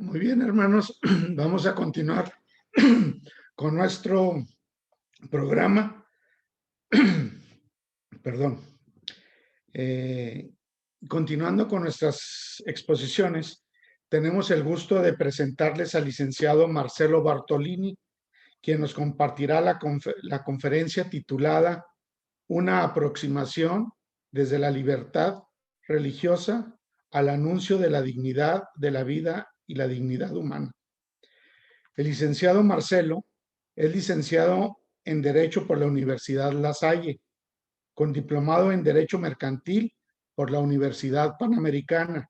Muy bien, hermanos, vamos a continuar con nuestro programa. Perdón. Continuando con nuestras exposiciones, tenemos el gusto de presentarles al licenciado Marcelo Bartolini, quien nos compartirá la conferencia titulada Una aproximación desde la libertad religiosa al anuncio de la dignidad de la vida y la dignidad humana. El licenciado Marcelo es licenciado en Derecho por la Universidad La Salle, con diplomado en Derecho Mercantil por la Universidad Panamericana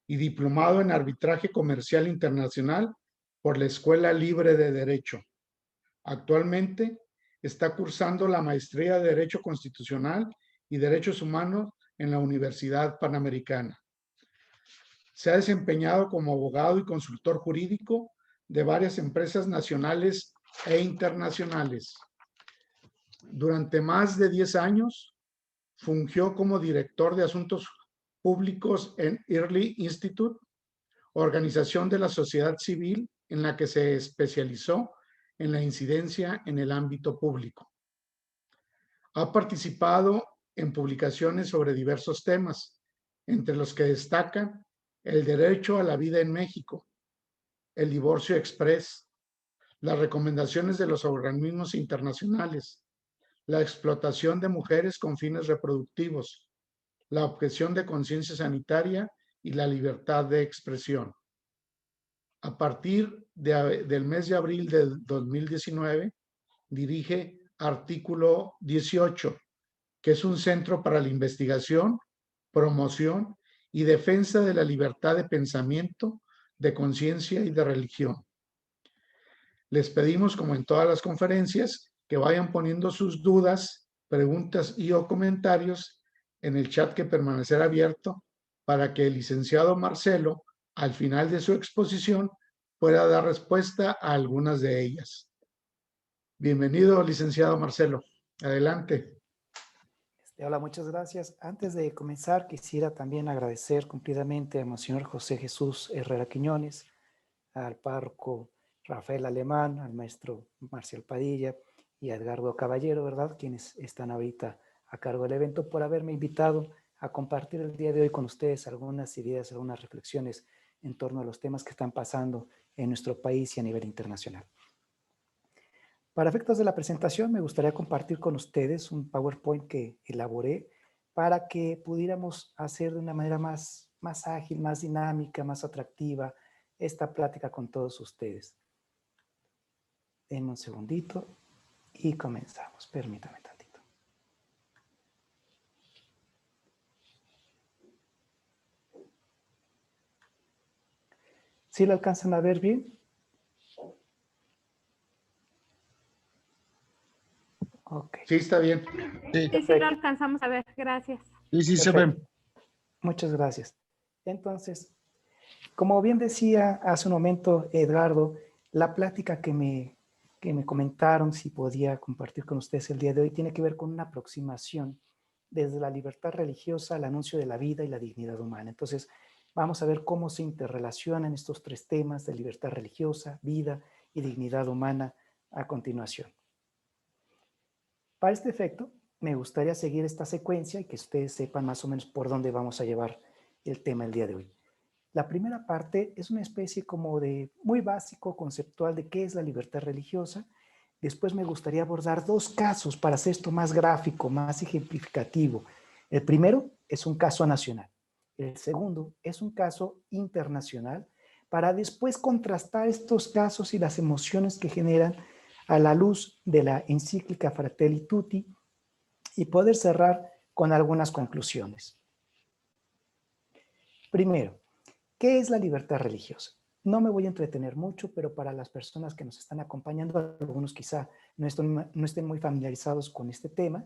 y diplomado en Arbitraje Comercial Internacional por la Escuela Libre de Derecho. Actualmente está cursando la maestría de Derecho Constitucional y Derechos Humanos en la Universidad Panamericana. Se ha desempeñado como abogado y consultor jurídico de varias empresas nacionales e internacionales. Durante más de 10 años, fungió como director de asuntos públicos en Early Institute, organización de la sociedad civil en la que se especializó en la incidencia en el ámbito público. Ha participado en publicaciones sobre diversos temas, entre los que destacan el derecho a la vida en México, el divorcio express, las recomendaciones de los organismos internacionales, la explotación de mujeres con fines reproductivos, la objeción de conciencia sanitaria y la libertad de expresión. A partir del mes de abril de 2019, dirige Artículo 18, que es un centro para la investigación, promoción y defensa de la libertad de pensamiento, de conciencia y de religión. Les pedimos, como en todas las conferencias, que vayan poniendo sus dudas, preguntas y o comentarios en el chat que permanecerá abierto para que el licenciado Marcelo, al final de su exposición, pueda dar respuesta a algunas de ellas. Bienvenido, licenciado Marcelo. Adelante. Hola, muchas gracias. Antes de comenzar, quisiera también agradecer cumplidamente a Monseñor José Jesús Herrera Quiñones, al párroco Rafael Alemán, al maestro Marcial Padilla y a Edgardo Caballero, ¿verdad? Quienes están ahorita a cargo del evento, por haberme invitado a compartir el día de hoy con ustedes algunas ideas, algunas reflexiones en torno a los temas que están pasando en nuestro país y a nivel internacional. Para efectos de la presentación, me gustaría compartir con ustedes un PowerPoint que elaboré para que pudiéramos hacer de una manera más ágil, más dinámica, más atractiva esta plática con todos ustedes. Denme un segundito y comenzamos. Permítame tantito. ¿Sí lo alcanzan a ver bien? Okay. Sí, está bien. Sí, sí lo alcanzamos a ver. Gracias. Sí, sí se ven. Muchas gracias. Entonces, como bien decía hace un momento Edgardo, la plática que me comentaron, si podía compartir con ustedes el día de hoy, tiene que ver con una aproximación desde la libertad religiosa al anuncio de la vida y la dignidad humana. Entonces, vamos a ver cómo se interrelacionan estos tres temas de libertad religiosa, vida y dignidad humana a continuación. Para este efecto, me gustaría seguir esta secuencia y que ustedes sepan más o menos por dónde vamos a llevar el tema el día de hoy. La primera parte es una especie como de muy básico, conceptual de qué es la libertad religiosa. Después me gustaría abordar dos casos para hacer esto más gráfico, más ejemplificativo. El primero es un caso nacional. El segundo es un caso internacional para después contrastar estos casos y las emociones que generan a la luz de la encíclica Fratelli Tutti y poder cerrar con algunas conclusiones. Primero, ¿qué es la libertad religiosa? No me voy a entretener mucho, pero para las personas que nos están acompañando, algunos quizá no estén muy familiarizados con este tema,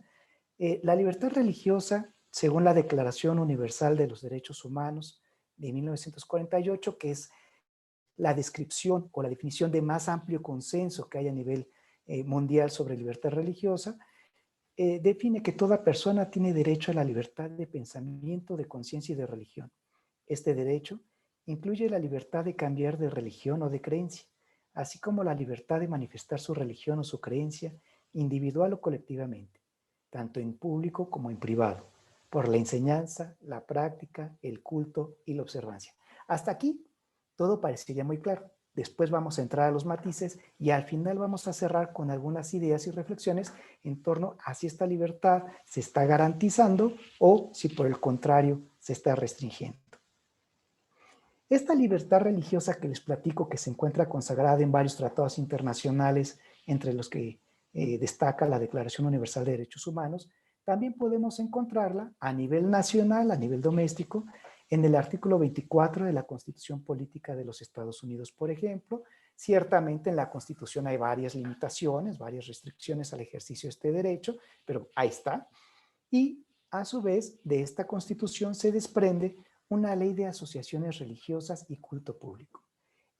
la libertad religiosa, según la Declaración Universal de los Derechos Humanos de 1948, que es la descripción o la definición de más amplio consenso que hay a nivel mundial sobre libertad religiosa, define que toda persona tiene derecho a la libertad de pensamiento, de conciencia y de religión. Este derecho incluye la libertad de cambiar de religión o de creencia, así como la libertad de manifestar su religión o su creencia individual o colectivamente, tanto en público como en privado, por la enseñanza, la práctica, el culto y la observancia. Hasta aquí todo parecería muy claro. Después vamos a entrar a los matices y al final vamos a cerrar con algunas ideas y reflexiones en torno a si esta libertad se está garantizando o si por el contrario se está restringiendo. Esta libertad religiosa que les platico, que se encuentra consagrada en varios tratados internacionales, entre los que destaca la Declaración Universal de Derechos Humanos, también podemos encontrarla a nivel nacional, a nivel doméstico, en el artículo 24 de la Constitución Política de los Estados Unidos, por ejemplo. Ciertamente en la Constitución hay varias limitaciones, varias restricciones al ejercicio de este derecho, pero ahí está. Y a su vez, de esta Constitución se desprende una ley de asociaciones religiosas y culto público.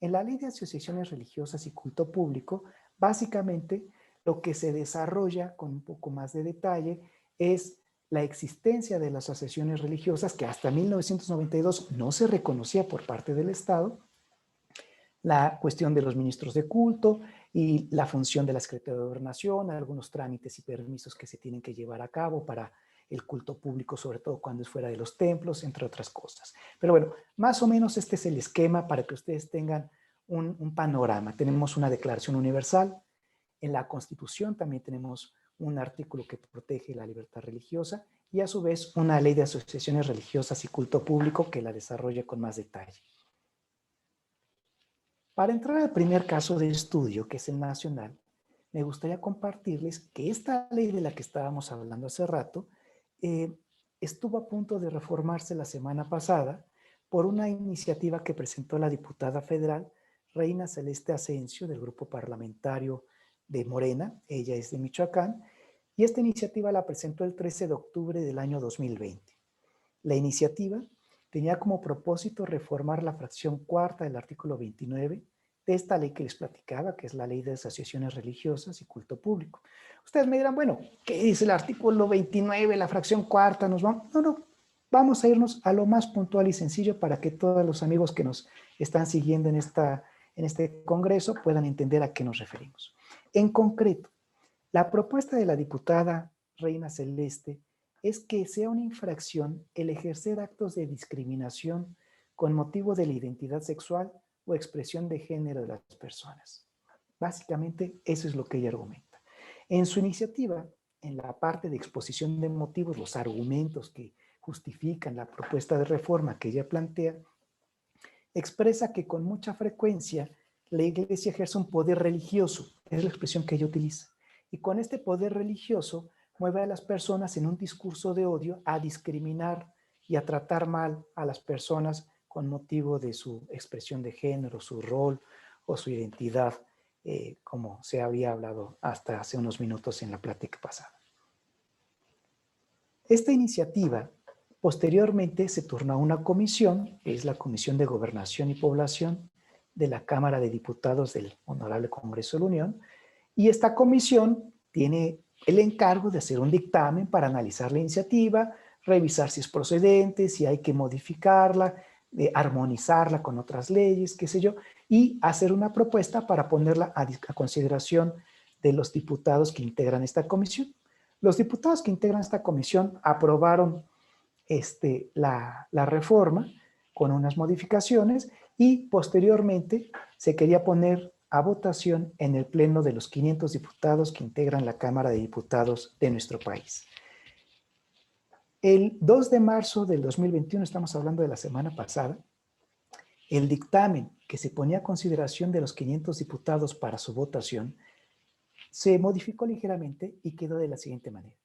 En la ley de asociaciones religiosas y culto público, básicamente lo que se desarrolla con un poco más de detalle es la existencia de las asociaciones religiosas que hasta 1992 no se reconocía por parte del Estado, la cuestión de los ministros de culto y la función de la Secretaría de Gobernación, algunos trámites y permisos que se tienen que llevar a cabo para el culto público, sobre todo cuando es fuera de los templos, entre otras cosas. Pero bueno, más o menos este es el esquema para que ustedes tengan un panorama. Tenemos una declaración universal. En la Constitución también tenemos un artículo que protege la libertad religiosa y a su vez una ley de asociaciones religiosas y culto público que la desarrolla con más detalle. Para entrar al primer caso de estudio, que es el nacional, me gustaría compartirles que esta ley de la que estábamos hablando hace rato estuvo a punto de reformarse la semana pasada por una iniciativa que presentó la diputada federal Reina Celeste Asensio del grupo parlamentario de Morena. Ella es de Michoacán y esta iniciativa la presentó el 13 de octubre del año 2020. La iniciativa tenía como propósito reformar la fracción cuarta del artículo 29 de esta ley que les platicaba, que es la Ley de Asociaciones Religiosas y Culto Público. Ustedes me dirán, bueno, ¿qué dice el artículo 29, la fracción cuarta? ¿Nos vamos? No, vamos a irnos a lo más puntual y sencillo para que todos los amigos que nos están siguiendo en este congreso puedan entender a qué nos referimos. En concreto, la propuesta de la diputada Reina Celeste es que sea una infracción el ejercer actos de discriminación con motivo de la identidad sexual o expresión de género de las personas. Básicamente, eso es lo que ella argumenta. En su iniciativa, en la parte de exposición de motivos, los argumentos que justifican la propuesta de reforma que ella plantea, expresa que con mucha frecuencia la Iglesia ejerce un poder religioso, es la expresión que ella utiliza, y con este poder religioso mueve a las personas en un discurso de odio a discriminar y a tratar mal a las personas con motivo de su expresión de género, su rol o su identidad, como se había hablado hasta hace unos minutos en la plática pasada. Esta iniciativa posteriormente se turnó a una comisión, que es la Comisión de Gobernación y Población de la Cámara de Diputados del Honorable Congreso de la Unión, y esta comisión tiene el encargo de hacer un dictamen para analizar la iniciativa, revisar si es procedente, si hay que modificarla, armonizarla con otras leyes, qué sé yo, y hacer una propuesta para ponerla a consideración de los diputados que integran esta comisión. Los diputados que integran esta comisión aprobaron la reforma con unas modificaciones y posteriormente se quería poner a votación en el pleno de los 500 diputados que integran la Cámara de Diputados de nuestro país. El 2 de marzo del 2021, estamos hablando de la semana pasada, el dictamen que se ponía a consideración de los 500 diputados para su votación se modificó ligeramente y quedó de la siguiente manera: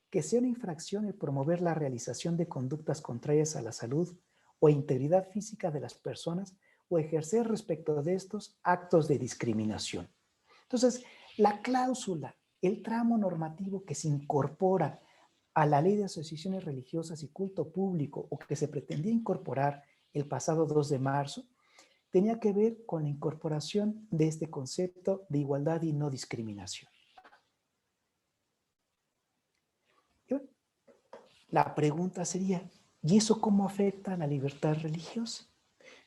que sea una infracción el promover la realización de conductas contrarias a la salud o integridad física de las personas o ejercer respecto de estos actos de discriminación. Entonces, la cláusula, el tramo normativo que se incorpora a la Ley de Asociaciones Religiosas y Culto Público, o que se pretendía incorporar el pasado 2 de marzo, tenía que ver con la incorporación de este concepto de igualdad y no discriminación. Y bueno, la pregunta sería, ¿y eso cómo afecta a la libertad religiosa?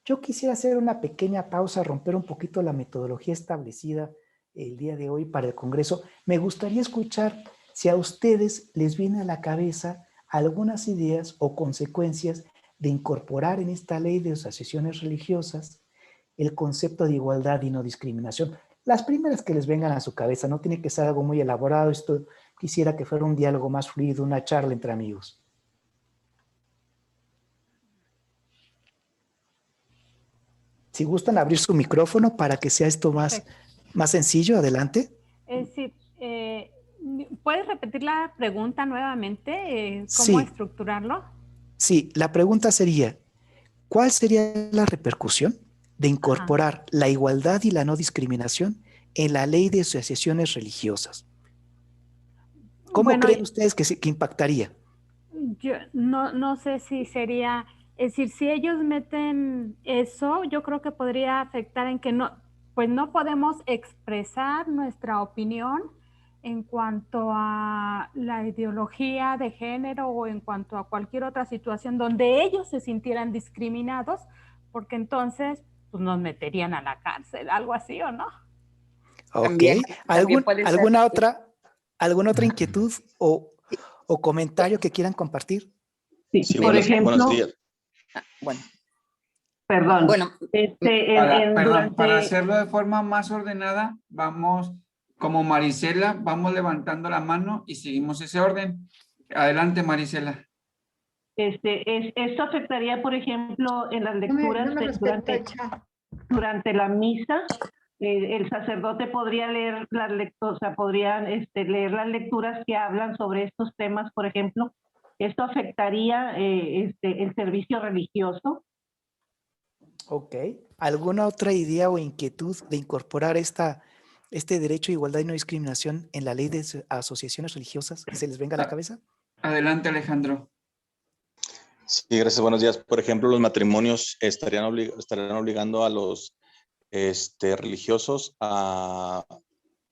Yo quisiera hacer una pequeña pausa, romper un poquito la metodología establecida el día de hoy para el Congreso. Me gustaría escuchar si a ustedes les viene a la cabeza algunas ideas o consecuencias de incorporar en esta ley de asociaciones religiosas el concepto de igualdad y no discriminación. Las primeras que les vengan a su cabeza, no tiene que ser algo muy elaborado, esto quisiera que fuera un diálogo más fluido, una charla entre amigos. Si gustan abrir su micrófono para que sea esto más sencillo, adelante. Sí, ¿puedes repetir la pregunta nuevamente? ¿Cómo Sí. estructurarlo? Sí, la pregunta sería, ¿cuál sería la repercusión de incorporar la igualdad y la no discriminación en la ley de asociaciones religiosas? ¿Cómo creen ustedes que impactaría? Yo no sé si sería, es decir, si ellos meten eso, yo creo que podría afectar en que pues no podemos expresar nuestra opinión en cuanto a la ideología de género o en cuanto a cualquier otra situación donde ellos se sintieran discriminados, porque entonces pues nos meterían a la cárcel, algo así, ¿o no? Ok. ¿Alguna otra inquietud o comentario que quieran compartir? Sí, por ejemplo, buenos días. Bueno. Perdón. Bueno, Para hacerlo de forma más ordenada, vamos, como Marisela, vamos levantando la mano y seguimos ese orden. Adelante, Marisela. Esto afectaría, por ejemplo, en las lecturas durante la misa. El sacerdote podría leer las lecturas, o sea, podrían leer las lecturas que hablan sobre estos temas, por ejemplo. Esto afectaría el servicio religioso. Ok. ¿Alguna otra idea o inquietud de incorporar este derecho a igualdad y no discriminación en la ley de asociaciones religiosas que se les venga a la cabeza? Adelante, Alejandro. Sí, gracias, buenos días. Por ejemplo, los matrimonios estarían obligando a los religiosos a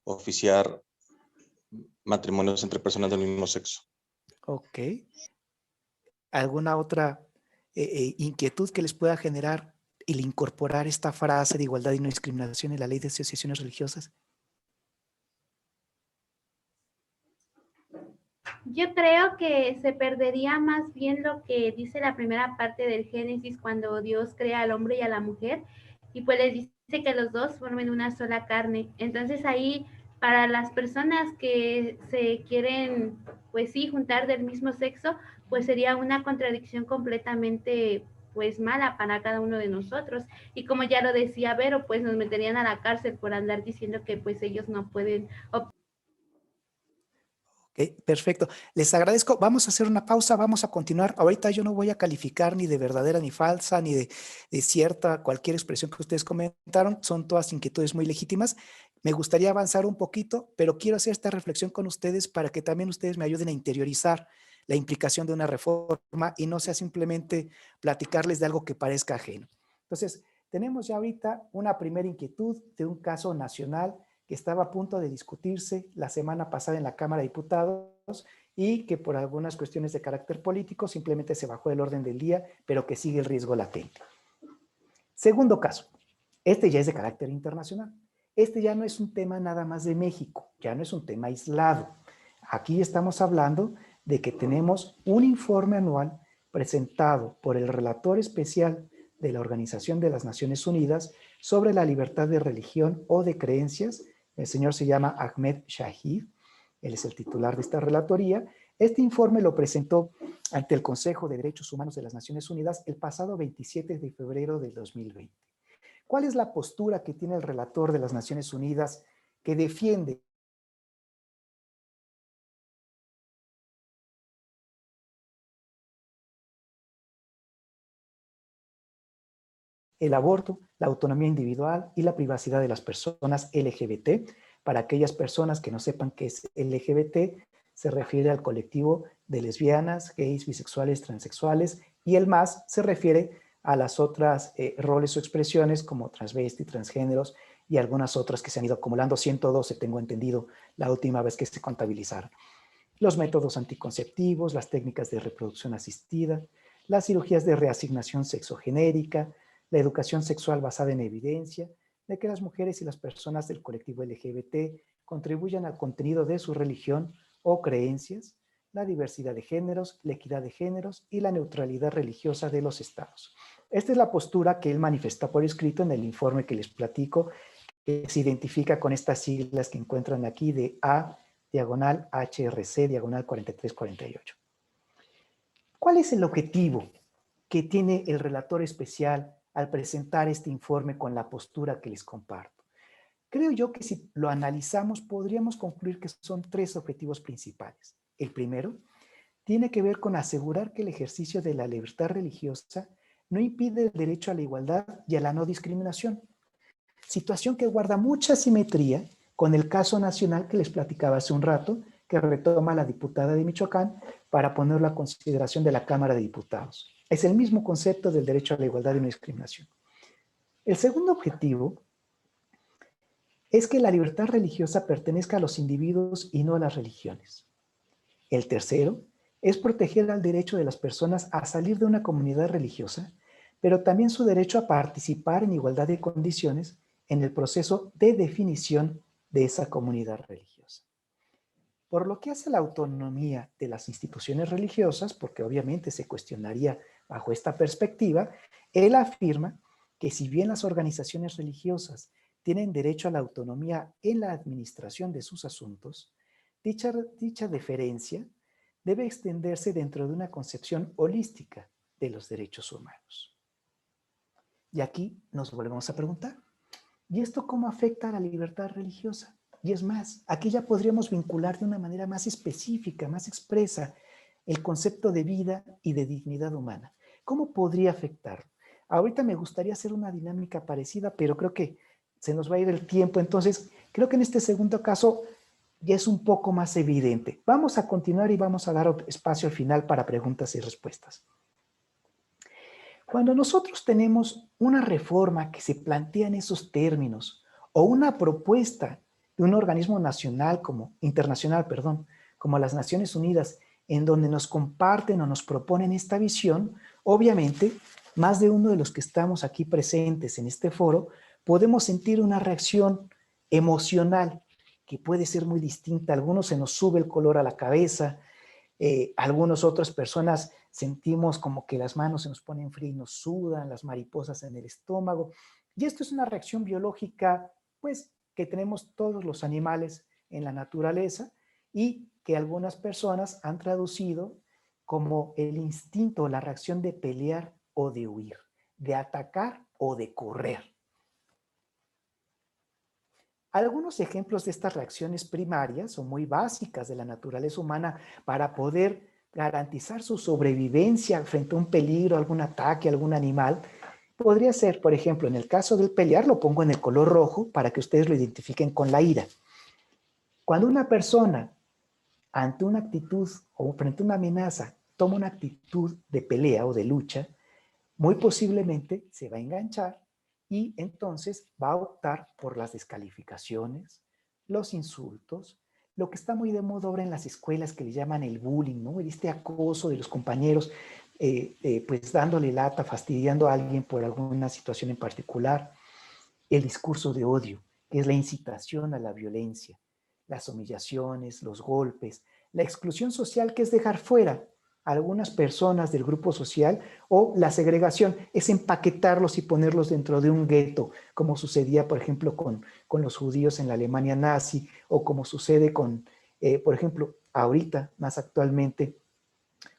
oficiar matrimonios entre personas del mismo sexo. Ok. ¿Alguna otra inquietud que les pueda generar el incorporar esta frase de igualdad y no discriminación en la ley de asociaciones religiosas? Yo creo que se perdería más bien lo que dice la primera parte del Génesis cuando Dios crea al hombre y a la mujer y pues les dice que los dos formen una sola carne. Entonces ahí para las personas que se quieren pues sí juntar del mismo sexo, pues sería una contradicción completamente pues mala para cada uno de nosotros. Y como ya lo decía Vero, pues nos meterían a la cárcel por andar diciendo que pues ellos no pueden Okay, perfecto. Les agradezco. Vamos a hacer una pausa, vamos a continuar. Ahorita yo no voy a calificar ni de verdadera ni falsa, ni de cierta, cualquier expresión que ustedes comentaron. Son todas inquietudes muy legítimas. Me gustaría avanzar un poquito, pero quiero hacer esta reflexión con ustedes para que también ustedes me ayuden a interiorizar la implicación de una reforma y no sea simplemente platicarles de algo que parezca ajeno. Entonces, tenemos ya ahorita una primera inquietud de un caso nacional que estaba a punto de discutirse la semana pasada en la Cámara de Diputados y que por algunas cuestiones de carácter político simplemente se bajó del orden del día, pero que sigue el riesgo latente. Segundo caso, este ya es de carácter internacional. Este ya no es un tema nada más de México, ya no es un tema aislado. Aquí estamos hablando de que tenemos un informe anual presentado por el relator especial de la Organización de las Naciones Unidas sobre la libertad de religión o de creencias. El señor se llama Ahmed Shahid, él es el titular de esta relatoría. Este informe lo presentó ante el Consejo de Derechos Humanos de las Naciones Unidas el pasado 27 de febrero del 2020. ¿Cuál es la postura que tiene el relator de las Naciones Unidas que defiende el aborto, la autonomía individual y la privacidad de las personas LGBT? Para aquellas personas que no sepan qué es LGBT, se refiere al colectivo de lesbianas, gays, bisexuales, transexuales, y el más se refiere a las otras roles o expresiones como transvesti, transgéneros y algunas otras que se han ido acumulando, 112 tengo entendido la última vez que se contabilizaron. Los métodos anticonceptivos, las técnicas de reproducción asistida, las cirugías de reasignación sexogenérica, la educación sexual basada en evidencia, de que las mujeres y las personas del colectivo LGBT contribuyan al contenido de su religión o creencias, la diversidad de géneros, la equidad de géneros y la neutralidad religiosa de los estados. Esta es la postura que él manifiesta por escrito en el informe que les platico, que se identifica con estas siglas que encuentran aquí de A/HRC/4348. ¿Cuál es el objetivo que tiene el relator especial al presentar este informe con la postura que les comparto? Creo yo que si lo analizamos podríamos concluir que son 3 objetivos principales. El primero tiene que ver con asegurar que el ejercicio de la libertad religiosa no impide el derecho a la igualdad y a la no discriminación, situación que guarda mucha simetría con el caso nacional que les platicaba hace un rato, que retoma la diputada de Michoacán para ponerlo a consideración de la Cámara de Diputados. Es el mismo concepto del derecho a la igualdad y no discriminación. El segundo objetivo es que la libertad religiosa pertenezca a los individuos y no a las religiones. El tercero es proteger el derecho de las personas a salir de una comunidad religiosa, pero también su derecho a participar en igualdad de condiciones en el proceso de definición de esa comunidad religiosa. Por lo que hace a la autonomía de las instituciones religiosas, porque obviamente se cuestionaría bajo esta perspectiva, él afirma que si bien las organizaciones religiosas tienen derecho a la autonomía en la administración de sus asuntos, dicha deferencia debe extenderse dentro de una concepción holística de los derechos humanos. Y aquí nos volvemos a preguntar, ¿y esto cómo afecta a la libertad religiosa? Y es más, aquí ya podríamos vincular de una manera más específica, más expresa, el concepto de vida y de dignidad humana. ¿Cómo podría afectarlo? Ahorita me gustaría hacer una dinámica parecida, pero creo que se nos va a ir el tiempo, entonces creo que en este segundo caso ya es un poco más evidente. Vamos a continuar y vamos a dar espacio al final para preguntas y respuestas. Cuando nosotros tenemos una reforma que se plantea en esos términos o una propuesta de un organismo internacional, como las Naciones Unidas, en donde nos comparten o nos proponen esta visión, obviamente, más de uno de los que estamos aquí presentes en este foro, podemos sentir una reacción emocional que puede ser muy distinta. A algunos se nos sube el color a la cabeza, algunas otras personas sentimos como que las manos se nos ponen frías y nos sudan, las mariposas en el estómago. Y esto es una reacción biológica, pues, que tenemos todos los animales en la naturaleza y que algunas personas han traducido como el instinto, la reacción de pelear o de huir, de atacar o de correr. Algunos ejemplos de estas reacciones primarias o muy básicas de la naturaleza humana para poder garantizar su sobrevivencia frente a un peligro, algún ataque, algún animal, podría ser, por ejemplo, en el caso del pelear, lo pongo en el color rojo para que ustedes lo identifiquen con la ira. Cuando una persona ante una actitud o frente a una amenaza toma una actitud de pelea o de lucha, muy posiblemente se va a enganchar y entonces va a optar por las descalificaciones, los insultos, lo que está muy de moda ahora en las escuelas que le llaman el bullying, ¿no? Este acoso de los compañeros, pues dándole lata, fastidiando a alguien por alguna situación en particular. El discurso de odio, que es la incitación a la violencia, las humillaciones, los golpes, la exclusión social, que es dejar fuera a algunas personas del grupo social, o la segregación, es empaquetarlos y ponerlos dentro de un gueto, como sucedía, por ejemplo, con los judíos en la Alemania nazi, o como sucede con, por ejemplo, ahorita, más actualmente,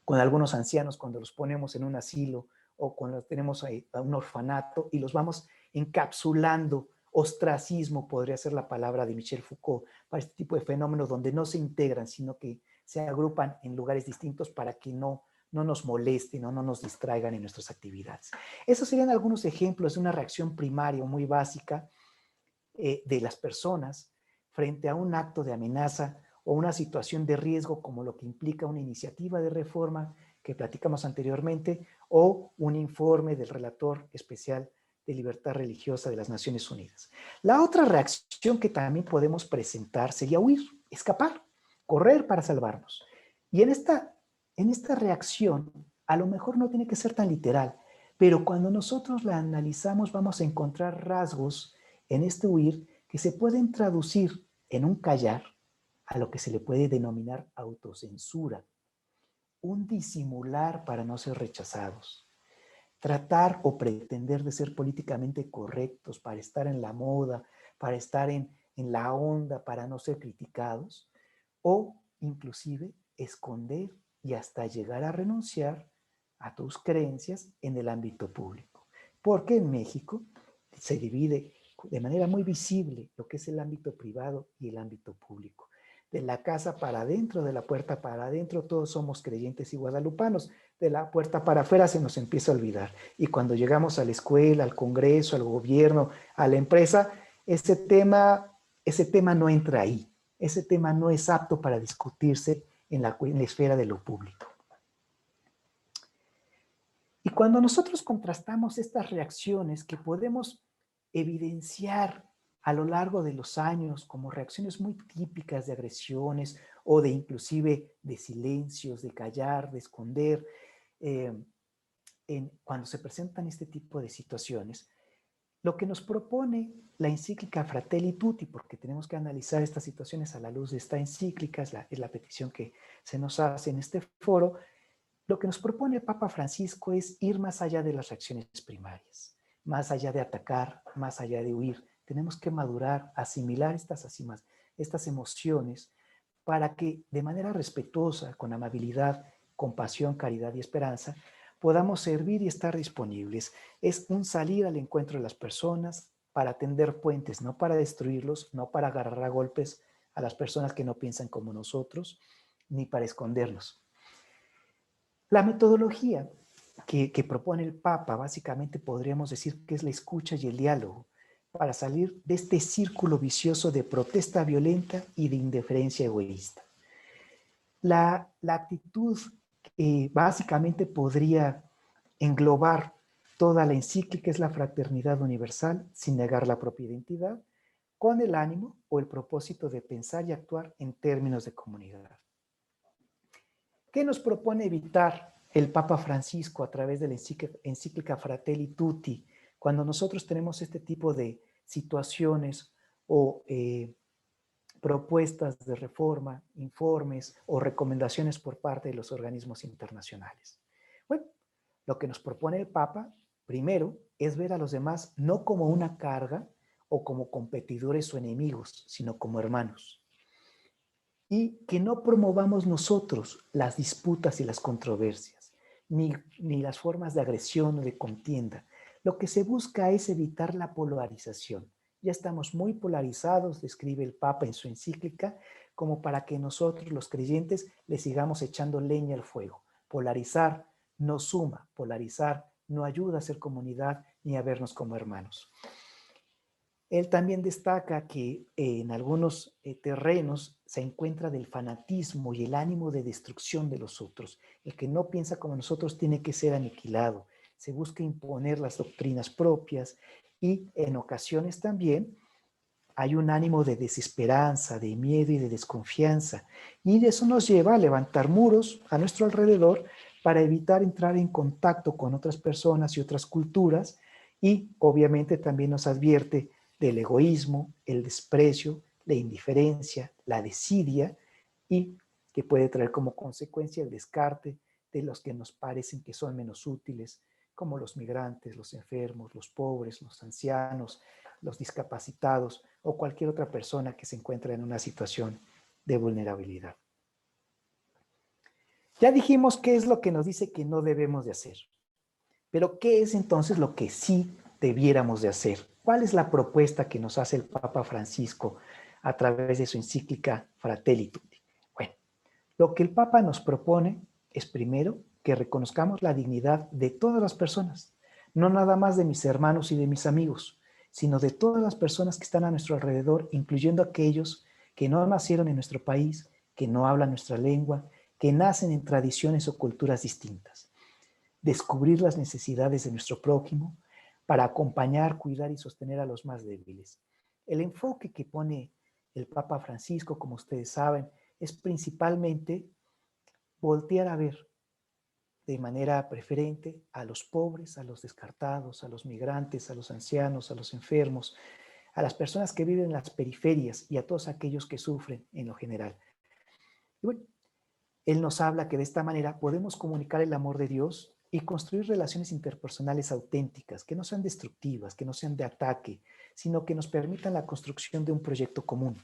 con algunos ancianos cuando los ponemos en un asilo, o cuando tenemos a un orfanato y los vamos encapsulando. Ostracismo podría ser la palabra de Michel Foucault para este tipo de fenómenos donde no se integran, sino que se agrupan en lugares distintos para que no nos molesten o no nos distraigan en nuestras actividades. Esos serían algunos ejemplos de una reacción primaria muy básica de las personas frente a un acto de amenaza o una situación de riesgo, como lo que implica una iniciativa de reforma que platicamos anteriormente, o un informe del relator especial de libertad religiosa de las Naciones Unidas. La otra reacción que también podemos presentar sería huir, escapar, correr para salvarnos. Y en esta reacción, a lo mejor no tiene que ser tan literal, Pero cuando nosotros la analizamos, vamos a encontrar rasgos en este huir que se pueden traducir en un callar a lo que se le puede denominar autocensura, un disimular para no ser rechazados, tratar o pretender de ser políticamente correctos para estar en la moda, para estar en la onda, para no ser criticados, o inclusive esconder y hasta llegar a renunciar a tus creencias en el ámbito público. Porque en México se divide de manera muy visible lo que es el ámbito privado y el ámbito público. De la casa para adentro, de la puerta para adentro, todos somos creyentes y guadalupanos. De la puerta para afuera se nos empieza a olvidar. Y cuando llegamos a la escuela, al Congreso, al gobierno, a la empresa, ese tema no entra ahí. Ese tema no es apto para discutirse en la esfera de lo público. Y cuando nosotros contrastamos estas reacciones que podemos evidenciar a lo largo de los años como reacciones muy típicas de agresiones o de inclusive de silencios, de callar, de esconder, cuando se presentan este tipo de situaciones, lo que nos propone la encíclica Fratelli Tutti, porque tenemos que analizar estas situaciones a la luz de esta encíclica, es la petición que se nos hace en este foro, lo que nos propone el Papa Francisco es ir más allá de las reacciones primarias, más allá de atacar, más allá de huir. Tenemos que madurar, asimilar estas emociones para que de manera respetuosa, con amabilidad, compasión, caridad y esperanza, podamos servir y estar disponibles. Es un salir al encuentro de las personas para tender puentes, no para destruirlos, no para agarrar a golpes a las personas que no piensan como nosotros, ni para escondernos. La metodología que propone el Papa, básicamente podríamos decir que es la escucha y el diálogo, para salir de este círculo vicioso de protesta violenta y de indiferencia egoísta. La actitud que básicamente podría englobar toda la encíclica es la fraternidad universal, sin negar la propia identidad, con el ánimo o el propósito de pensar y actuar en términos de comunidad. ¿Qué nos propone evitar el Papa Francisco a través de la encíclica Fratelli Tutti cuando nosotros tenemos este tipo de situaciones o propuestas de reforma, informes o recomendaciones por parte de los organismos internacionales? Bueno, lo que nos propone el Papa, primero, es ver a los demás no como una carga o como competidores o enemigos, sino como hermanos. Y que no promovamos nosotros las disputas y las controversias, ni las formas de agresión o de contienda. Lo que se busca es evitar la polarización. Ya estamos muy polarizados, describe el Papa en su encíclica, como para que nosotros los creyentes le sigamos echando leña al fuego. Polarizar no suma, polarizar no ayuda a ser comunidad ni a vernos como hermanos. Él también destaca que en algunos terrenos se encuentra del fanatismo y el ánimo de destrucción de los otros. El que no piensa como nosotros tiene que ser aniquilado. Se busca imponer las doctrinas propias y en ocasiones también hay un ánimo de desesperanza, de miedo y de desconfianza. Y eso nos lleva a levantar muros a nuestro alrededor para evitar entrar en contacto con otras personas y otras culturas, y obviamente también nos advierte del egoísmo, el desprecio, la indiferencia, la desidia, y que puede traer como consecuencia el descarte de los que nos parecen que son menos útiles, como los migrantes, los enfermos, los pobres, los ancianos, los discapacitados o cualquier otra persona que se encuentra en una situación de vulnerabilidad. Ya dijimos qué es lo que nos dice que no debemos de hacer, pero ¿qué es entonces lo que sí debiéramos de hacer? ¿Cuál es la propuesta que nos hace el Papa Francisco a través de su encíclica Fratelli Tutti? Bueno, lo que el Papa nos propone es primero que reconozcamos la dignidad de todas las personas, no nada más de mis hermanos y de mis amigos, sino de todas las personas que están a nuestro alrededor, incluyendo aquellos que no nacieron en nuestro país, que no hablan nuestra lengua, que nacen en tradiciones o culturas distintas. Descubrir las necesidades de nuestro prójimo para acompañar, cuidar y sostener a los más débiles. El enfoque que pone el Papa Francisco, como ustedes saben, es principalmente voltear a ver de manera preferente a los pobres, a los descartados, a los migrantes, a los ancianos, a los enfermos, a las personas que viven en las periferias y a todos aquellos que sufren en lo general. Y bueno, él nos habla que de esta manera podemos comunicar el amor de Dios y construir relaciones interpersonales auténticas, que no sean destructivas, que no sean de ataque, sino que nos permitan la construcción de un proyecto común.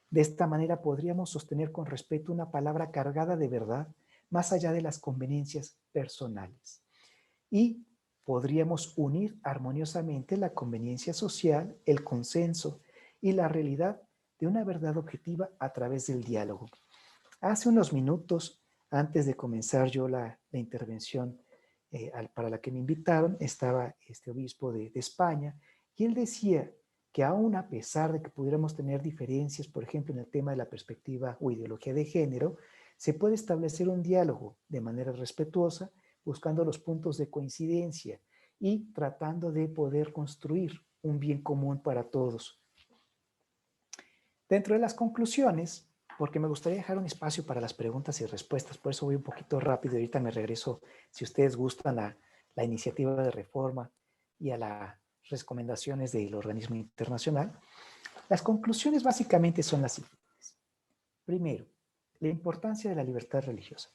De esta manera podríamos sostener con respeto una palabra cargada de verdad, más allá de las conveniencias personales. Y podríamos unir armoniosamente la conveniencia social, el consenso y la realidad de una verdad objetiva a través del diálogo. Hace unos minutos, antes de comenzar yo la intervención para la que me invitaron, estaba este obispo de España, y él decía que aún a pesar de que pudiéramos tener diferencias, por ejemplo, en el tema de la perspectiva o ideología de género, se puede establecer un diálogo de manera respetuosa, buscando los puntos de coincidencia y tratando de poder construir un bien común para todos. Dentro de las conclusiones, porque me gustaría dejar un espacio para las preguntas y respuestas, por eso voy un poquito rápido y ahorita me regreso, si ustedes gustan, a la iniciativa de reforma y a las recomendaciones del organismo internacional. Las conclusiones básicamente son las siguientes. Primero, la importancia de la libertad religiosa.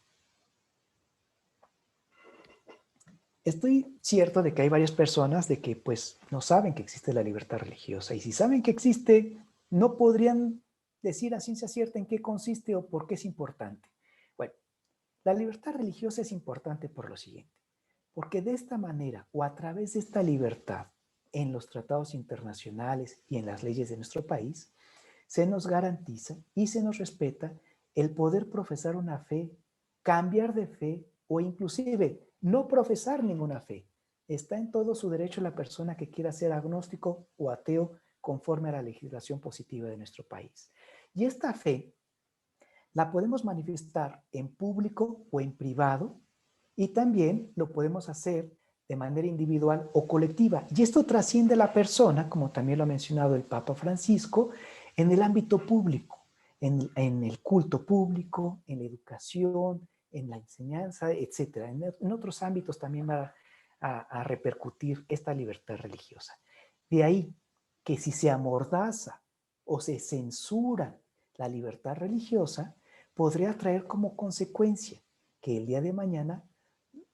Estoy cierto de que hay varias personas de que pues no saben que existe la libertad religiosa, y si saben que existe, no podrían decir a ciencia cierta en qué consiste o por qué es importante. Bueno, la libertad religiosa es importante por lo siguiente, porque de esta manera o a través de esta libertad en los tratados internacionales y en las leyes de nuestro país, se nos garantiza y se nos respeta el poder profesar una fe, cambiar de fe o inclusive no profesar ninguna fe. Está en todo su derecho la persona que quiera ser agnóstico o ateo conforme a la legislación positiva de nuestro país. Y esta fe la podemos manifestar en público o en privado, y también lo podemos hacer de manera individual o colectiva. Y esto trasciende a la persona, como también lo ha mencionado el Papa Francisco, en el ámbito público, en el culto público, en la educación, en la enseñanza, etc. En otros ámbitos también va a repercutir esta libertad religiosa. De ahí que si se amordaza o se censura la libertad religiosa, podría traer como consecuencia que el día de mañana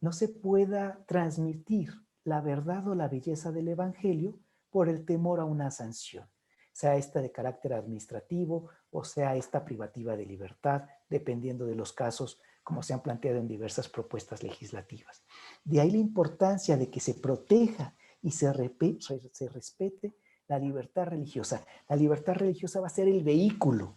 no se pueda transmitir la verdad o la belleza del Evangelio por el temor a una sanción, sea esta de carácter administrativo o sea esta privativa de libertad, dependiendo de los casos, como se han planteado en diversas propuestas legislativas. De ahí la importancia de que se proteja y se respete la libertad religiosa. La libertad religiosa va a ser el vehículo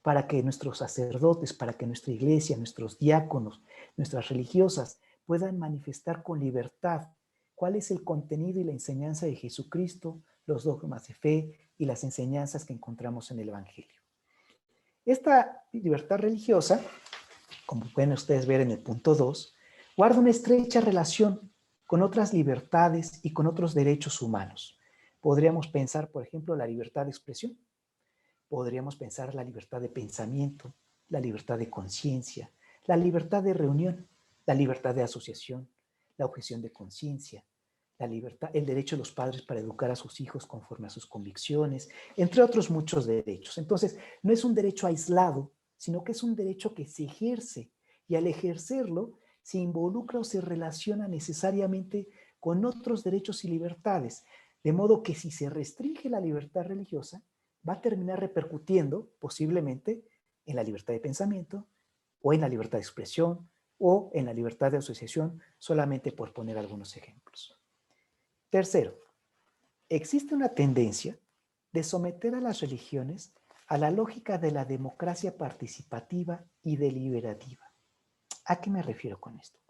para que nuestros sacerdotes, para que nuestra iglesia, nuestros diáconos, nuestras religiosas puedan manifestar con libertad cuál es el contenido y la enseñanza de Jesucristo, los dogmas de fe y las enseñanzas que encontramos en el Evangelio. Esta libertad religiosa, como pueden ustedes ver en el punto 2, guarda una estrecha relación con otras libertades y con otros derechos humanos. Podríamos pensar, por ejemplo, la libertad de expresión. Podríamos pensar la libertad de pensamiento, la libertad de conciencia, la libertad de reunión, la libertad de asociación, la objeción de conciencia, la libertad, el derecho de los padres para educar a sus hijos conforme a sus convicciones, entre otros muchos derechos. Entonces, no es un derecho aislado, sino que es un derecho que se ejerce, y al ejercerlo se involucra o se relaciona necesariamente con otros derechos y libertades, de modo que si se restringe la libertad religiosa, va a terminar repercutiendo posiblemente en la libertad de pensamiento o en la libertad de expresión o en la libertad de asociación, solamente por poner algunos ejemplos. Tercero, existe una tendencia de someter a las religiones a la lógica de la democracia participativa y deliberativa. ¿A qué me refiero con esto?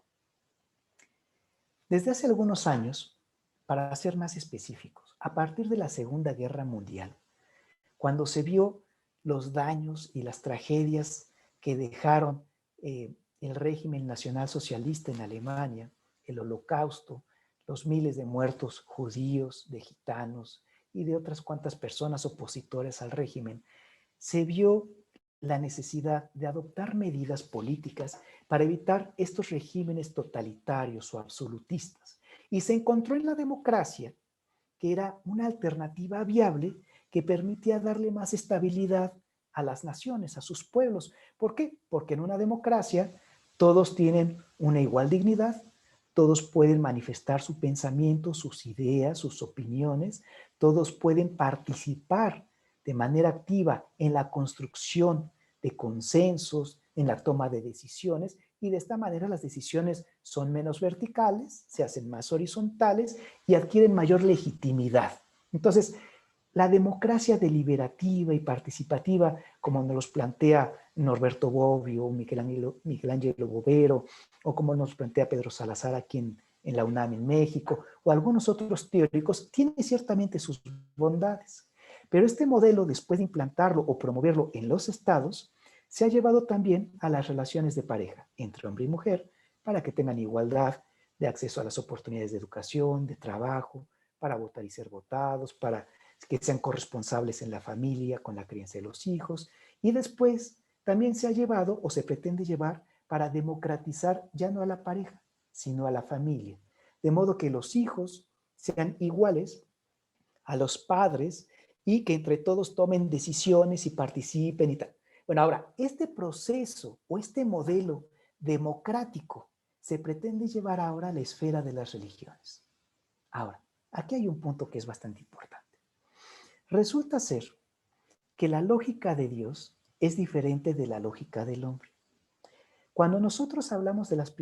Desde hace algunos años, para ser más específicos, a partir de la Segunda Guerra Mundial, cuando se vio los daños y las tragedias que dejaron el régimen nacionalsocialista en Alemania, el Holocausto, los miles de muertos judíos, de gitanos y de otras cuantas personas opositoras al régimen, se vio la necesidad de adoptar medidas políticas para evitar estos regímenes totalitarios o absolutistas. Y se encontró en la democracia que era una alternativa viable que permitía darle más estabilidad a las naciones, a sus pueblos. ¿Por qué? Porque en una democracia todos tienen una igual dignidad, todos pueden manifestar su pensamiento, sus ideas, sus opiniones, todos pueden participar de manera activa en la construcción de consensos, en la toma de decisiones, y de esta manera las decisiones son menos verticales, se hacen más horizontales y adquieren mayor legitimidad. Entonces, la democracia deliberativa y participativa, como nos los plantea Norberto Bobbio, Michelangelo Bovero, o como nos plantea Pedro Salazar aquí en la UNAM en México, o algunos otros teóricos, tiene ciertamente sus bondades. Pero este modelo, después de implantarlo o promoverlo en los estados, se ha llevado también a las relaciones de pareja entre hombre y mujer para que tengan igualdad de acceso a las oportunidades de educación, de trabajo, para votar y ser votados, para que sean corresponsables en la familia con la crianza de los hijos. Y después también se ha llevado o se pretende llevar para democratizar ya no a la pareja, sino a la familia. De modo que los hijos sean iguales a los padres y que entre todos tomen decisiones y participen y tal. Bueno, ahora, este proceso o este modelo democrático se pretende llevar ahora a la esfera de las religiones. Ahora, aquí hay un punto que es bastante importante. Resulta ser que la lógica de Dios es diferente de la lógica del hombre. Cuando nosotros hablamos de las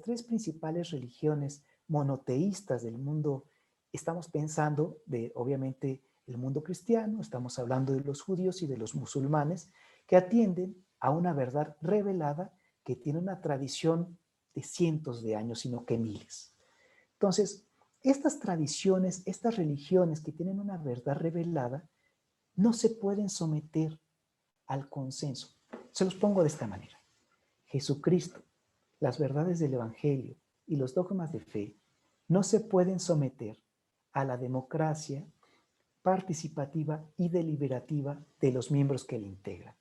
tres principales religiones monoteístas del mundo, estamos pensando de, obviamente, el mundo cristiano, estamos hablando de los judíos y de los musulmanes, que atienden a una verdad revelada que tiene una tradición de cientos de años, sino que miles. Entonces, estas tradiciones, estas religiones que tienen una verdad revelada, no se pueden someter al consenso. Se los pongo de esta manera. Jesucristo, las verdades del Evangelio y los dogmas de fe no se pueden someter a la democracia participativa y deliberativa de los miembros que la integran.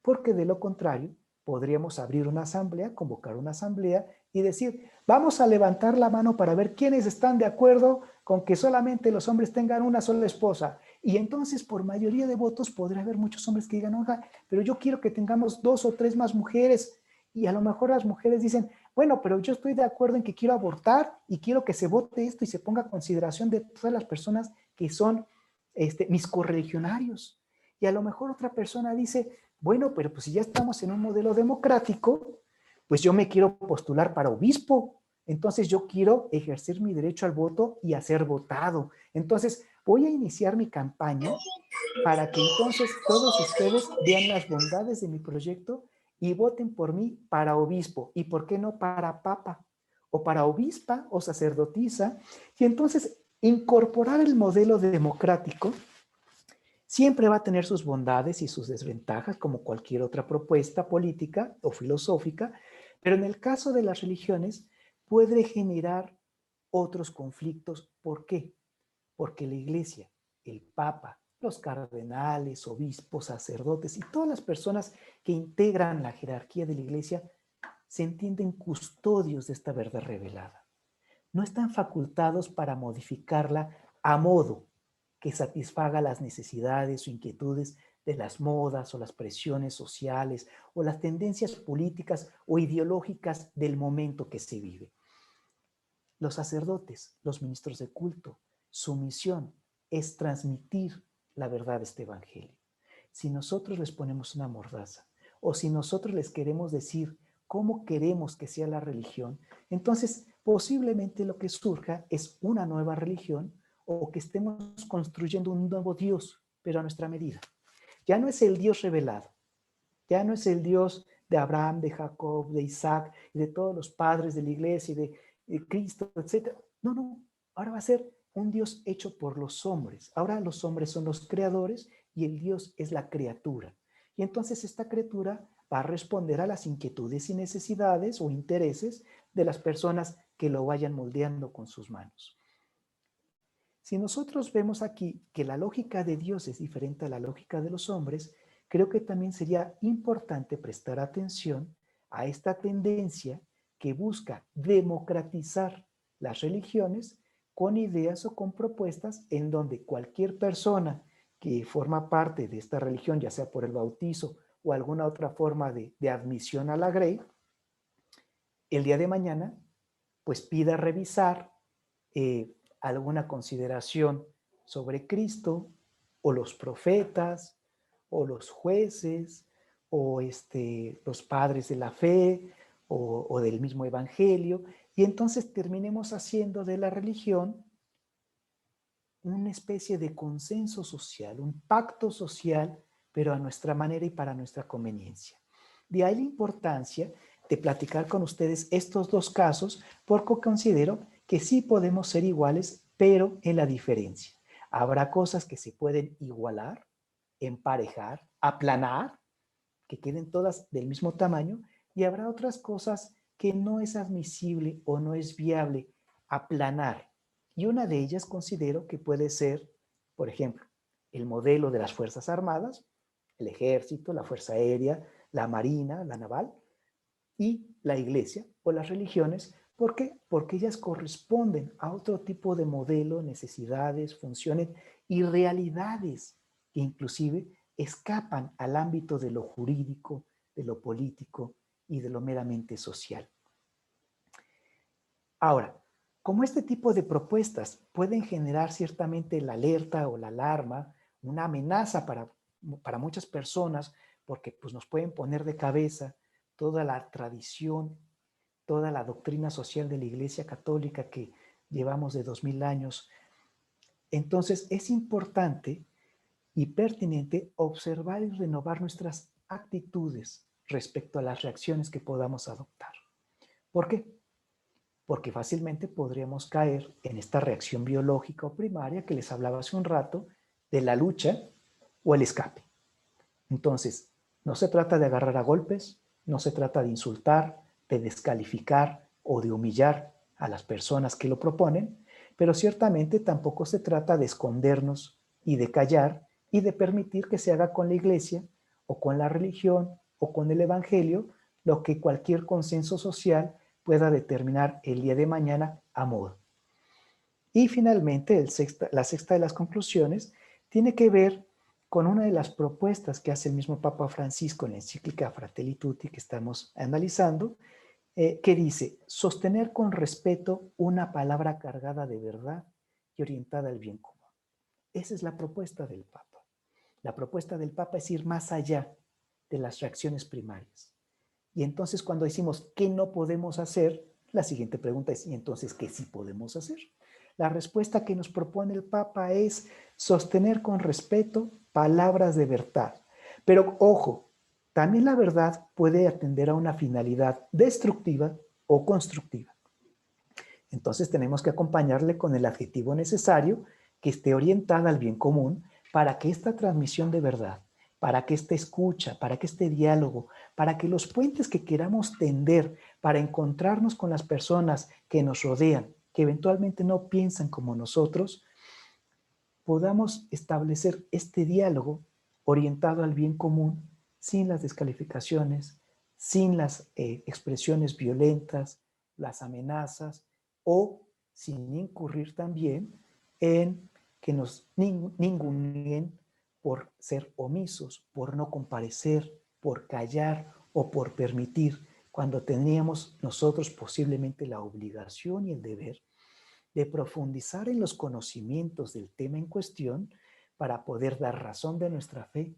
Porque de lo contrario, podríamos abrir una asamblea, convocar una asamblea y decir, vamos a levantar la mano para ver quiénes están de acuerdo con que solamente los hombres tengan una sola esposa. Y entonces, por mayoría de votos, podría haber muchos hombres que digan, oiga, pero yo quiero que tengamos 2 o 3 más mujeres. Y a lo mejor las mujeres dicen, bueno, pero yo estoy de acuerdo en que quiero abortar y quiero que se vote esto y se ponga a consideración de todas las personas que son mis correligionarios. Y a lo mejor otra persona dice, bueno, pero pues si ya estamos en un modelo democrático, pues yo me quiero postular para obispo. Entonces yo quiero ejercer mi derecho al voto y a ser votado. Entonces voy a iniciar mi campaña para que entonces todos ustedes vean las bondades de mi proyecto y voten por mí para obispo. ¿Y por qué no para papa? O para obispa o sacerdotisa. Y entonces incorporar el modelo democrático siempre va a tener sus bondades y sus desventajas, como cualquier otra propuesta política o filosófica, pero en el caso de las religiones puede generar otros conflictos. ¿Por qué? Porque la iglesia, el papa, los cardenales, obispos, sacerdotes y todas las personas que integran la jerarquía de la iglesia se entienden custodios de esta verdad revelada. No están facultados para modificarla a modo que satisfaga las necesidades o inquietudes de las modas o las presiones sociales o las tendencias políticas o ideológicas del momento que se vive. Los sacerdotes, los ministros de culto, su misión es transmitir la verdad de este evangelio. Si nosotros les ponemos una mordaza o si nosotros les queremos decir cómo queremos que sea la religión, entonces posiblemente lo que surja es una nueva religión o que estemos construyendo un nuevo Dios, pero a nuestra medida. Ya no es el Dios revelado, ya no es el Dios de Abraham, de Jacob, de Isaac y de todos los padres de la iglesia y de Cristo, etc. No, no, ahora va a ser un Dios hecho por los hombres. Ahora los hombres son los creadores y el Dios es la criatura. Y entonces esta criatura va a responder a las inquietudes y necesidades o intereses de las personas que lo vayan moldeando con sus manos. Si nosotros vemos aquí que la lógica de Dios es diferente a la lógica de los hombres, creo que también sería importante prestar atención a esta tendencia que busca democratizar las religiones con ideas o con propuestas en donde cualquier persona que forma parte de esta religión, ya sea por el bautizo o alguna otra forma de admisión a la grey, el día de mañana pues pida revisar alguna consideración sobre Cristo o los profetas o los jueces o los padres de la fe o del mismo evangelio, y entonces terminemos haciendo de la religión una especie de consenso social, un pacto social, pero a nuestra manera y para nuestra conveniencia. De ahí la importancia de platicar con ustedes estos dos casos, porque considero que sí podemos ser iguales, pero en la diferencia. Habrá cosas que se pueden igualar, emparejar, aplanar, que queden todas del mismo tamaño, y habrá otras cosas que no es admisible o no es viable aplanar. Y una de ellas considero que puede ser, por ejemplo, el modelo de las Fuerzas Armadas, el Ejército, la Fuerza Aérea, la Marina, la Naval, y la Iglesia o las religiones. ¿Por qué? Porque ellas corresponden a otro tipo de modelo, necesidades, funciones y realidades que inclusive escapan al ámbito de lo jurídico, de lo político y de lo meramente social. Ahora, como este tipo de propuestas pueden generar ciertamente la alerta o la alarma, una amenaza para muchas personas, porque pues, nos pueden poner de cabeza toda la tradición, toda la doctrina social de la Iglesia Católica que llevamos de 2000 años. Entonces es importante y pertinente observar y renovar nuestras actitudes respecto a las reacciones que podamos adoptar. ¿Por qué? Porque fácilmente podríamos caer en esta reacción biológica o primaria que les hablaba hace un rato, de la lucha o el escape. Entonces, no se trata de agarrar a golpes, no se trata de insultar, de descalificar o de humillar a las personas que lo proponen, pero ciertamente tampoco se trata de escondernos y de callar y de permitir que se haga con la Iglesia o con la religión o con el Evangelio lo que cualquier consenso social pueda determinar el día de mañana a modo. Y finalmente, la sexta de las conclusiones tiene que ver con una de las propuestas que hace el mismo Papa Francisco en la encíclica Fratelli Tutti que estamos analizando, que dice, sostener con respeto una palabra cargada de verdad y orientada al bien común. Esa es la propuesta del Papa. La propuesta del Papa es ir más allá de las reacciones primarias. Y entonces cuando decimos ¿qué no podemos hacer? La siguiente pregunta es ¿y entonces qué sí podemos hacer? La respuesta que nos propone el Papa es sostener con respeto palabras de verdad. Pero ojo, también la verdad puede atender a una finalidad destructiva o constructiva. Entonces tenemos que acompañarle con el adjetivo necesario que esté orientada al bien común para que esta transmisión de verdad, para que esta escucha, para que este diálogo, para que los puentes que queramos tender para encontrarnos con las personas que nos rodean, que eventualmente no piensan como nosotros, podamos establecer este diálogo orientado al bien común, sin las descalificaciones, sin las expresiones violentas, las amenazas, o sin incurrir también en que nos ninguneen por ser omisos, por no comparecer, por callar o por permitir, cuando teníamos nosotros posiblemente la obligación y el deber de profundizar en los conocimientos del tema en cuestión para poder dar razón de nuestra fe,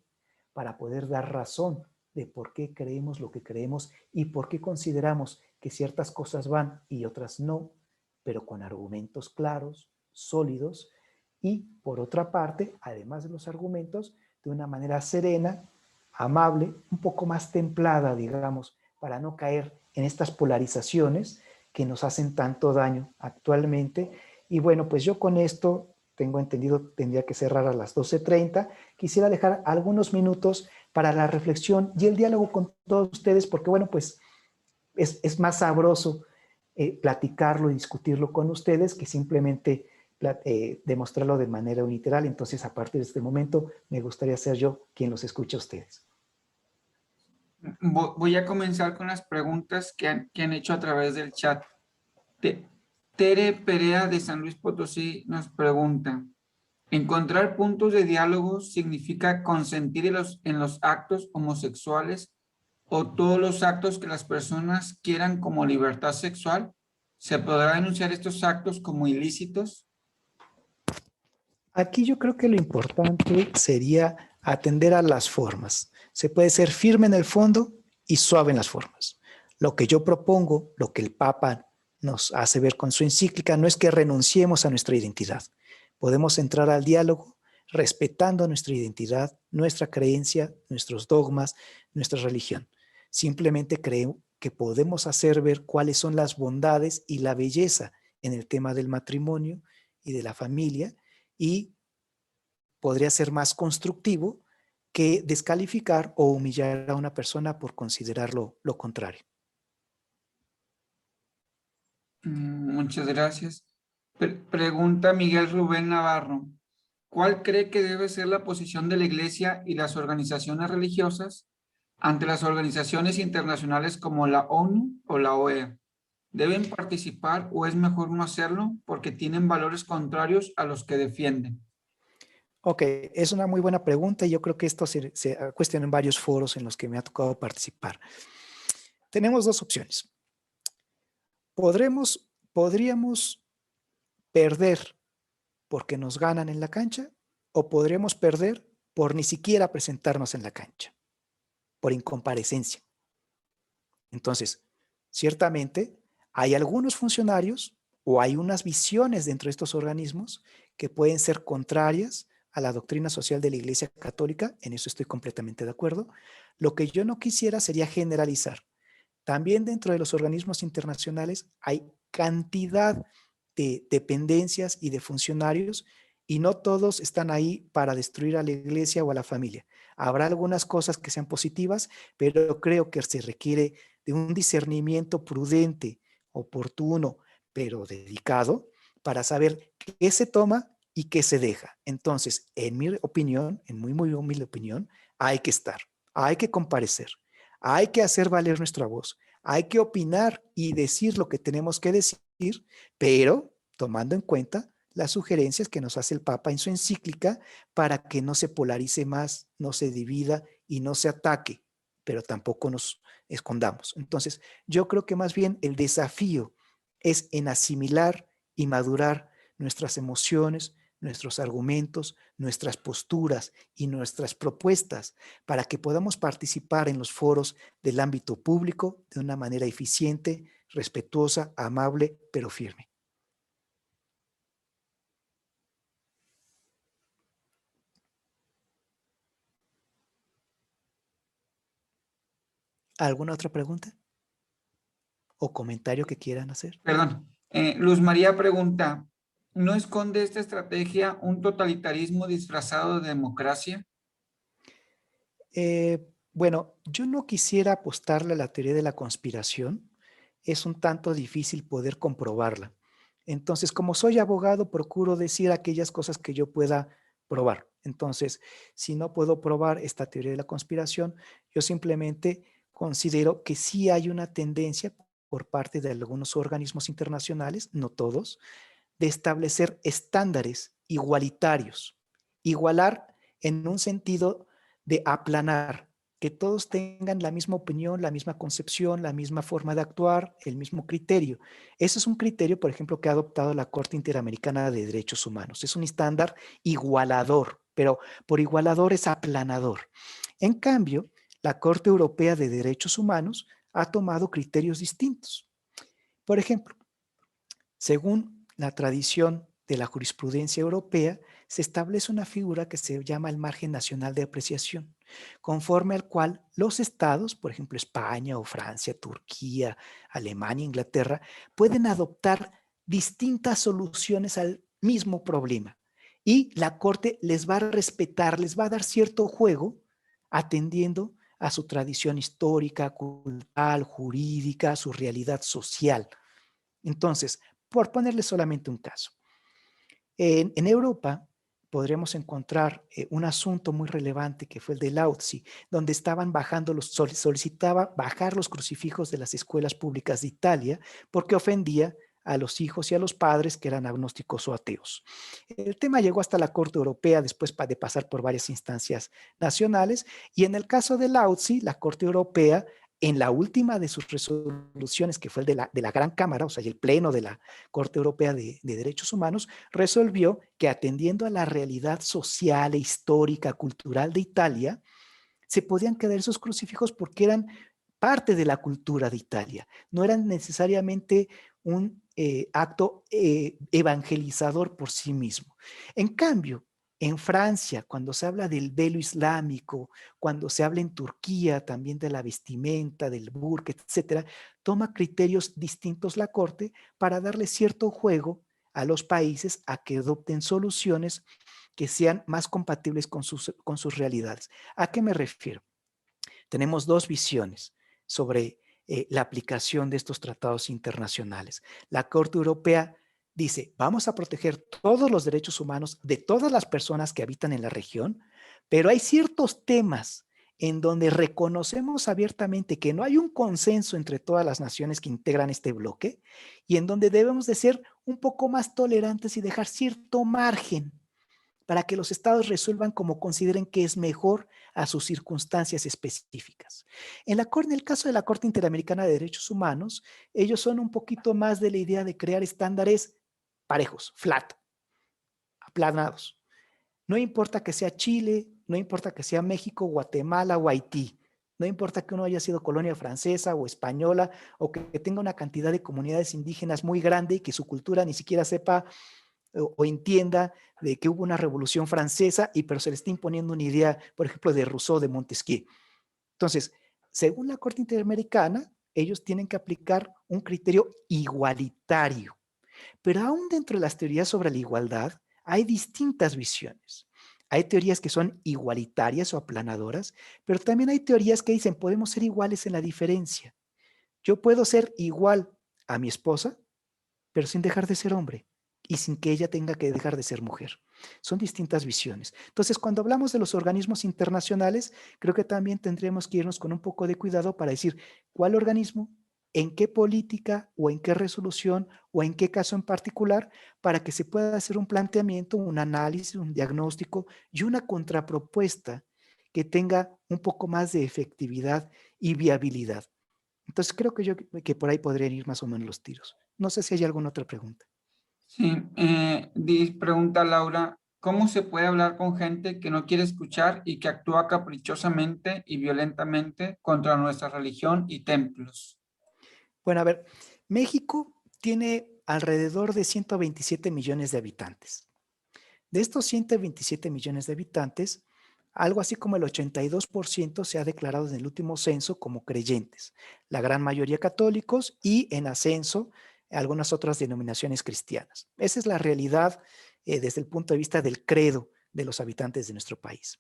para poder dar razón de por qué creemos lo que creemos y por qué consideramos que ciertas cosas van y otras no, pero con argumentos claros, sólidos, y por otra parte, además de los argumentos, de una manera serena, amable, un poco más templada, digamos, para no caer en estas polarizaciones que nos hacen tanto daño actualmente. Y bueno, pues yo con esto, tengo entendido, tendría que cerrar a las 12:30. Quisiera dejar algunos minutos para la reflexión y el diálogo con todos ustedes, porque bueno, pues es más sabroso platicarlo y discutirlo con ustedes que simplemente demostrarlo de manera unilateral. Entonces, a partir de este momento, me gustaría ser yo quien los escuche a ustedes. Voy a comenzar con las preguntas que han hecho a través del chat. Tere Perea de San Luis Potosí nos pregunta: ¿encontrar puntos de diálogo significa consentir en los actos homosexuales o todos los actos que las personas quieran como libertad sexual? ¿Se podrá denunciar estos actos como ilícitos? Aquí yo creo que lo importante sería atender a las formas. Se puede ser firme en el fondo y suave en las formas. Lo que yo propongo, lo que el Papa nos hace ver con su encíclica, no es que renunciemos a nuestra identidad. Podemos entrar al diálogo respetando nuestra identidad, nuestra creencia, nuestros dogmas, nuestra religión. Simplemente creo que podemos hacer ver cuáles son las bondades y la belleza en el tema del matrimonio y de la familia, y podría ser más constructivo que descalificar o humillar a una persona por considerarlo lo contrario. Muchas gracias. Pregunta Miguel Rubén Navarro: ¿cuál cree que debe ser la posición de la Iglesia y las organizaciones religiosas ante las organizaciones internacionales como la ONU o la OEA? ¿Deben participar o es mejor no hacerlo porque tienen valores contrarios a los que defienden? Ok, es una muy buena pregunta y yo creo que esto se cuestiona en varios foros en los que me ha tocado participar. Tenemos dos opciones. Podríamos perder porque nos ganan en la cancha, o podríamos perder por ni siquiera presentarnos en la cancha, por incomparecencia. Entonces, ciertamente hay algunos funcionarios o hay unas visiones dentro de estos organismos que pueden ser contrarias a la doctrina social de la Iglesia Católica. En eso estoy completamente de acuerdo. Lo que yo no quisiera sería generalizar. También dentro de los organismos internacionales hay cantidad de dependencias y de funcionarios, y no todos están ahí para destruir a la Iglesia o a la familia. Habrá algunas cosas que sean positivas, pero creo que se requiere de un discernimiento prudente, oportuno, pero dedicado, para saber qué se toma y qué se deja. Entonces, en mi opinión, en muy humilde opinión, hay que estar, hay que comparecer, hay que hacer valer nuestra voz, hay que opinar y decir lo que tenemos que decir, pero tomando en cuenta las sugerencias que nos hace el Papa en su encíclica para que no se polarice más, no se divida y no se ataque, pero tampoco nos escondamos. Entonces, yo creo que más bien el desafío es en asimilar y madurar nuestras emociones, nuestros argumentos, nuestras posturas y nuestras propuestas para que podamos participar en los foros del ámbito público de una manera eficiente, respetuosa, amable, pero firme. ¿Alguna otra pregunta o comentario que quieran hacer? Perdón. Luz María pregunta: ¿no esconde esta estrategia un totalitarismo disfrazado de democracia? Bueno, yo no quisiera apostarle a la teoría de la conspiración. Es un tanto difícil poder comprobarla. Entonces, como soy abogado, procuro decir aquellas cosas que yo pueda probar. Entonces, si no puedo probar esta teoría de la conspiración, yo simplemente considero que sí hay una tendencia por parte de algunos organismos internacionales, no todos, de establecer estándares igualitarios. Igualar en un sentido de aplanar, que todos tengan la misma opinión, la misma concepción, la misma forma de actuar, el mismo criterio. Ese es un criterio, por ejemplo, que ha adoptado la Corte Interamericana de Derechos Humanos. Es un estándar igualador, pero por igualador es aplanador. En cambio, la Corte Europea de Derechos Humanos ha tomado criterios distintos. Por ejemplo, según la tradición de la jurisprudencia europea, se establece una figura que se llama el margen nacional de apreciación, conforme al cual los estados, por ejemplo España o Francia, Turquía, Alemania, Inglaterra, pueden adoptar distintas soluciones al mismo problema, y la Corte les va a respetar, les va a dar cierto juego atendiendo a su tradición histórica, cultural, jurídica, su realidad social. Entonces, por ponerle solamente un caso, En Europa podríamos encontrar un asunto muy relevante que fue el de Lautzi, donde estaban bajando solicitaba bajar los crucifijos de las escuelas públicas de Italia porque ofendía a los hijos y a los padres que eran agnósticos o ateos. El tema llegó hasta la Corte Europea después de pasar por varias instancias nacionales, y en el caso de Lautzi, la Corte Europea, en la última de sus resoluciones, que fue el de la Gran Cámara, o sea, el Pleno de la Corte Europea de Derechos Humanos, resolvió que atendiendo a la realidad social e histórica, cultural de Italia, se podían quedar esos crucifijos porque eran parte de la cultura de Italia, no eran necesariamente un acto evangelizador por sí mismo. En cambio, en Francia, cuando se habla del velo islámico, cuando se habla en Turquía también de la vestimenta, del burka, etcétera, toma criterios distintos la Corte para darle cierto juego a los países a que adopten soluciones que sean más compatibles con sus realidades. ¿A qué me refiero? Tenemos dos visiones sobre la aplicación de estos tratados internacionales. La Corte Europea dice, vamos a proteger todos los derechos humanos de todas las personas que habitan en la región, pero hay ciertos temas en donde reconocemos abiertamente que no hay un consenso entre todas las naciones que integran este bloque y en donde debemos de ser un poco más tolerantes y dejar cierto margen para que los estados resuelvan como consideren que es mejor a sus circunstancias específicas. En el caso de la Corte Interamericana de Derechos Humanos, ellos son un poquito más de la idea de crear estándares parejos, flat, aplanados. No importa que sea Chile, no importa que sea México, Guatemala o Haití, no importa que uno haya sido colonia francesa o española o que tenga una cantidad de comunidades indígenas muy grande y que su cultura ni siquiera sepa o entienda de que hubo una revolución francesa, pero se le está imponiendo una idea, por ejemplo, de Rousseau, de Montesquieu. Entonces, según la Corte Interamericana, ellos tienen que aplicar un criterio igualitario. Pero aún dentro de las teorías sobre la igualdad, hay distintas visiones. Hay teorías que son igualitarias o aplanadoras, pero también hay teorías que dicen podemos ser iguales en la diferencia. Yo puedo ser igual a mi esposa, pero sin dejar de ser hombre y sin que ella tenga que dejar de ser mujer. Son distintas visiones. Entonces, cuando hablamos de los organismos internacionales, creo que también tendremos que irnos con un poco de cuidado para decir cuál organismo, en qué política o en qué resolución o en qué caso en particular, para que se pueda hacer un planteamiento, un análisis, un diagnóstico y una contrapropuesta que tenga un poco más de efectividad y viabilidad. Entonces, creo que por ahí podrían ir más o menos los tiros. No sé si hay alguna otra pregunta. Sí, pregunta Laura, ¿cómo se puede hablar con gente que no quiere escuchar y que actúa caprichosamente y violentamente contra nuestra religión y templos? Bueno, a ver, México tiene alrededor de 127 millones de habitantes. De estos 127 millones de habitantes, algo así como el 82% se ha declarado en el último censo como creyentes, la gran mayoría católicos y en ascenso algunas otras denominaciones cristianas. Esa es la realidad desde el punto de vista del credo de los habitantes de nuestro país.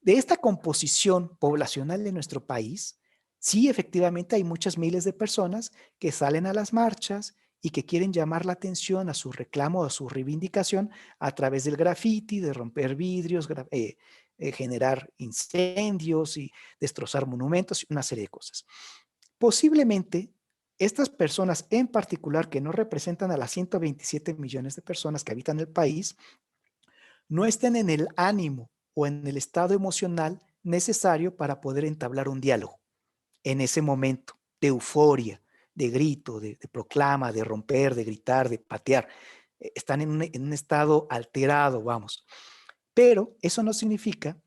De esta composición poblacional de nuestro país, sí, efectivamente hay muchas miles de personas que salen a las marchas y que quieren llamar la atención a su reclamo o a su reivindicación a través del graffiti, de romper vidrios, generar incendios y destrozar monumentos y una serie de cosas. Posiblemente estas personas en particular que no representan a las 127 millones de personas que habitan el país, no estén en el ánimo o en el estado emocional necesario para poder entablar un diálogo en ese momento de euforia, de grito, de proclama, de romper, de gritar, de patear. Están en un estado alterado, vamos. Pero eso no significa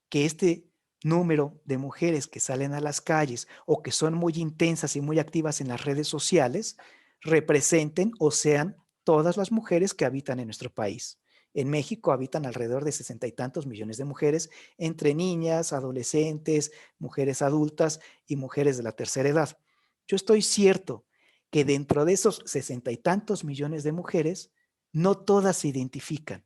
que este número de mujeres que salen a las calles o que son muy intensas y muy activas en las redes sociales representen o sean todas las mujeres que habitan en nuestro país. En México habitan alrededor de 60 y tantos millones de mujeres, entre niñas, adolescentes, mujeres adultas y mujeres de la tercera edad. Yo estoy cierto que dentro de esos 60 y tantos millones de mujeres, no todas se identifican,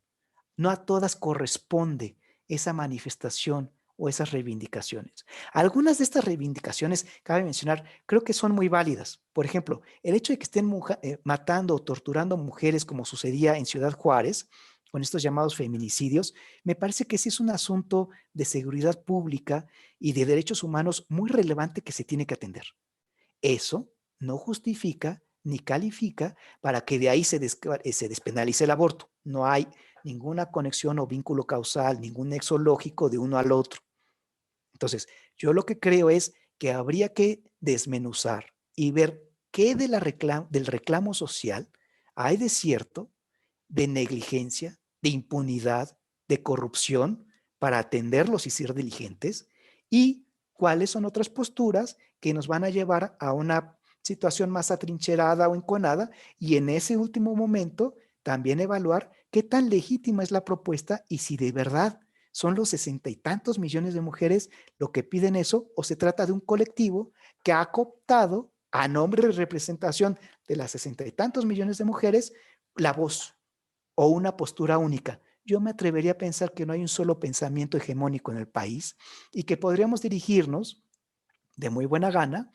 no a todas corresponde esa manifestación o esas reivindicaciones. Algunas de estas reivindicaciones, cabe mencionar, creo que son muy válidas. Por ejemplo, el hecho de que estén matando o torturando mujeres como sucedía en Ciudad Juárez, con estos llamados feminicidios, me parece que sí es un asunto de seguridad pública y de derechos humanos muy relevante que se tiene que atender. Eso no justifica ni califica para que de ahí se despenalice el aborto. No hay ninguna conexión o vínculo causal, ningún nexo lógico de uno al otro. Entonces, yo lo que creo es que habría que desmenuzar y ver qué del reclamo social hay de cierto, de negligencia, de impunidad, de corrupción para atenderlos y ser diligentes, y cuáles son otras posturas que nos van a llevar a una situación más atrincherada o enconada, y en ese último momento también evaluar qué tan legítima es la propuesta y si de verdad son los 60 y tantos millones de mujeres lo que piden eso, o se trata de un colectivo que ha cooptado a nombre de representación de las 60 y tantos millones de mujeres la voz o una postura única. Yo me atrevería a pensar que no hay un solo pensamiento hegemónico en el país y que podríamos dirigirnos de muy buena gana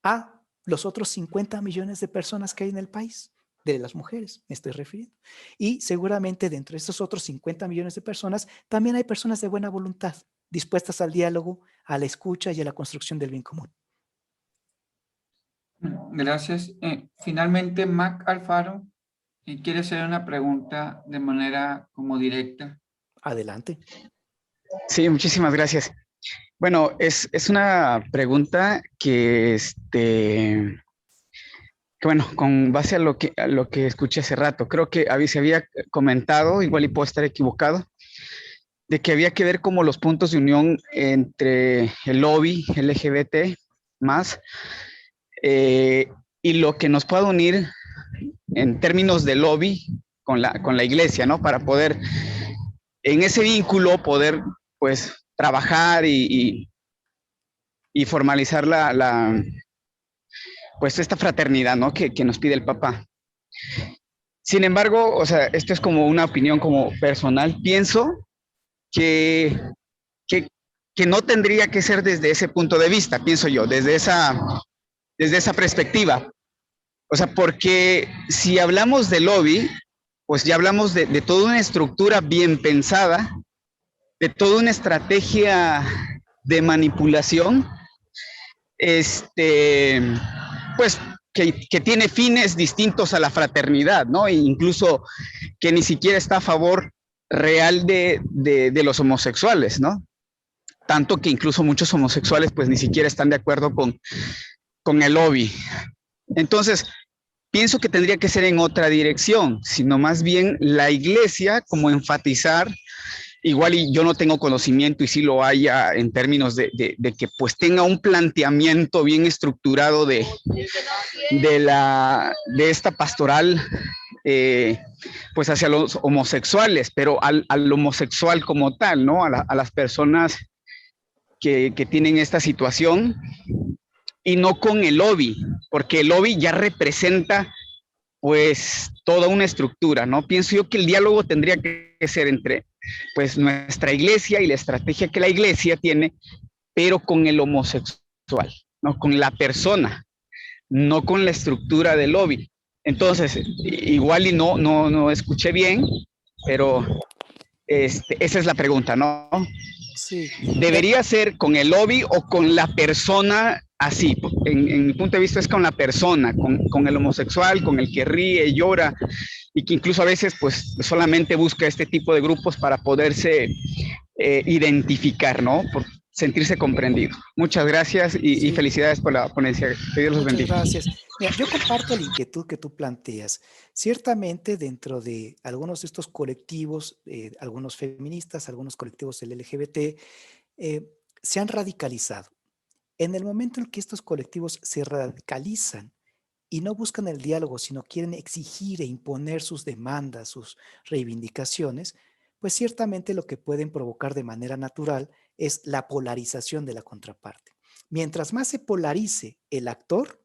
a los otros 50 millones de personas que hay en el país, de las mujeres me estoy refiriendo. Y seguramente dentro de estos otros 50 millones de personas también hay personas de buena voluntad, dispuestas al diálogo, a la escucha y a la construcción del bien común. Gracias. Finalmente, Mac Alfaro quiere hacer una pregunta de manera como directa. Adelante. Sí, muchísimas gracias. Bueno, es una pregunta que, bueno, con base a lo que escuché hace rato, creo que se había comentado, igual y puedo estar equivocado, de que había que ver como los puntos de unión entre el lobby LGBT más y lo que nos pueda unir en términos de lobby con la iglesia, ¿no? Para poder, en ese vínculo, poder, pues, trabajar y formalizar pues esta fraternidad, ¿no? Que nos pide el Papa. Sin embargo, o sea, esto es como una opinión como personal. Pienso que no tendría que ser desde ese punto de vista, pienso yo, desde esa perspectiva. O sea, porque si hablamos de lobby, pues ya hablamos de toda una estructura bien pensada, de toda una estrategia de manipulación, pues que tiene fines distintos a la fraternidad, ¿no? E incluso que ni siquiera está a favor real de los homosexuales, ¿no? Tanto que incluso muchos homosexuales pues ni siquiera están de acuerdo con el lobby. Entonces, pienso que tendría que ser en otra dirección, sino más bien la iglesia como enfatizar, igual y yo no tengo conocimiento y sí lo haya en términos de que pues tenga un planteamiento bien estructurado de esta pastoral pues hacia los homosexuales, pero al homosexual como tal, ¿no? A las personas que tienen esta situación, y no con el lobby, porque el lobby ya representa pues toda una estructura, ¿no? Pienso yo que el diálogo tendría que ser entre pues nuestra iglesia y la estrategia que la iglesia tiene, pero con el homosexual, ¿no? Con la persona, no con la estructura del lobby. Entonces, igual y no escuché bien, pero esa es la pregunta, ¿no? Sí. ¿Debería ser con el lobby o con la persona así? En mi punto de vista es con la persona, con el homosexual, con el que ríe, llora y que incluso a veces pues solamente busca este tipo de grupos para poderse identificar, ¿no? Por sentirse comprendido. Muchas gracias y felicidades por la ponencia. Que Dios los bendiga. Muchas gracias. Mira, yo comparto la inquietud que tú planteas. Ciertamente dentro de algunos de estos colectivos, algunos feministas, algunos colectivos del LGBT, se han radicalizado. En el momento en que estos colectivos se radicalizan y no buscan el diálogo, sino quieren exigir e imponer sus demandas, sus reivindicaciones, pues ciertamente lo que pueden provocar de manera natural es la polarización de la contraparte. Mientras más se polarice el actor,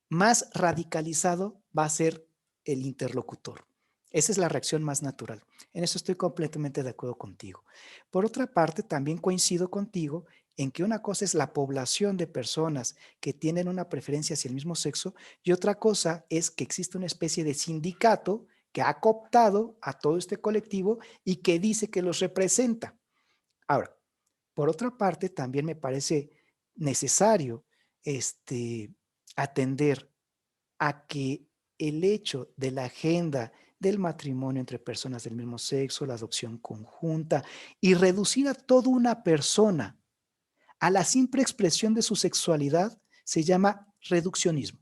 más radicalizado va a ser el interlocutor. Esa es la reacción más natural. En eso estoy completamente de acuerdo contigo. Por otra parte, también coincido contigo en que una cosa es la población de personas que tienen una preferencia hacia el mismo sexo y otra cosa es que existe una especie de sindicato que ha cooptado a todo este colectivo y que dice que los representa. Ahora, por otra parte, también me parece necesario atender a que el hecho de la agenda del matrimonio entre personas del mismo sexo, la adopción conjunta y reducir a toda una persona a la simple expresión de su sexualidad se llama reduccionismo.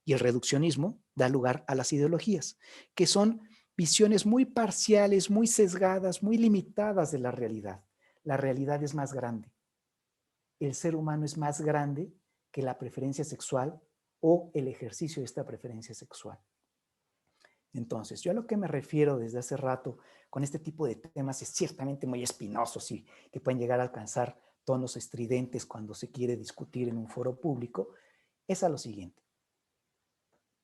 Y el reduccionismo da lugar a las ideologías, que son visiones muy parciales, muy sesgadas, muy limitadas de la realidad. La realidad es más grande. El ser humano es más grande que la preferencia sexual o el ejercicio de esta preferencia sexual. Entonces, yo a lo que me refiero desde hace rato con este tipo de temas es ciertamente muy espinosos y que pueden llegar a alcanzar tonos estridentes cuando se quiere discutir en un foro público, es a lo siguiente.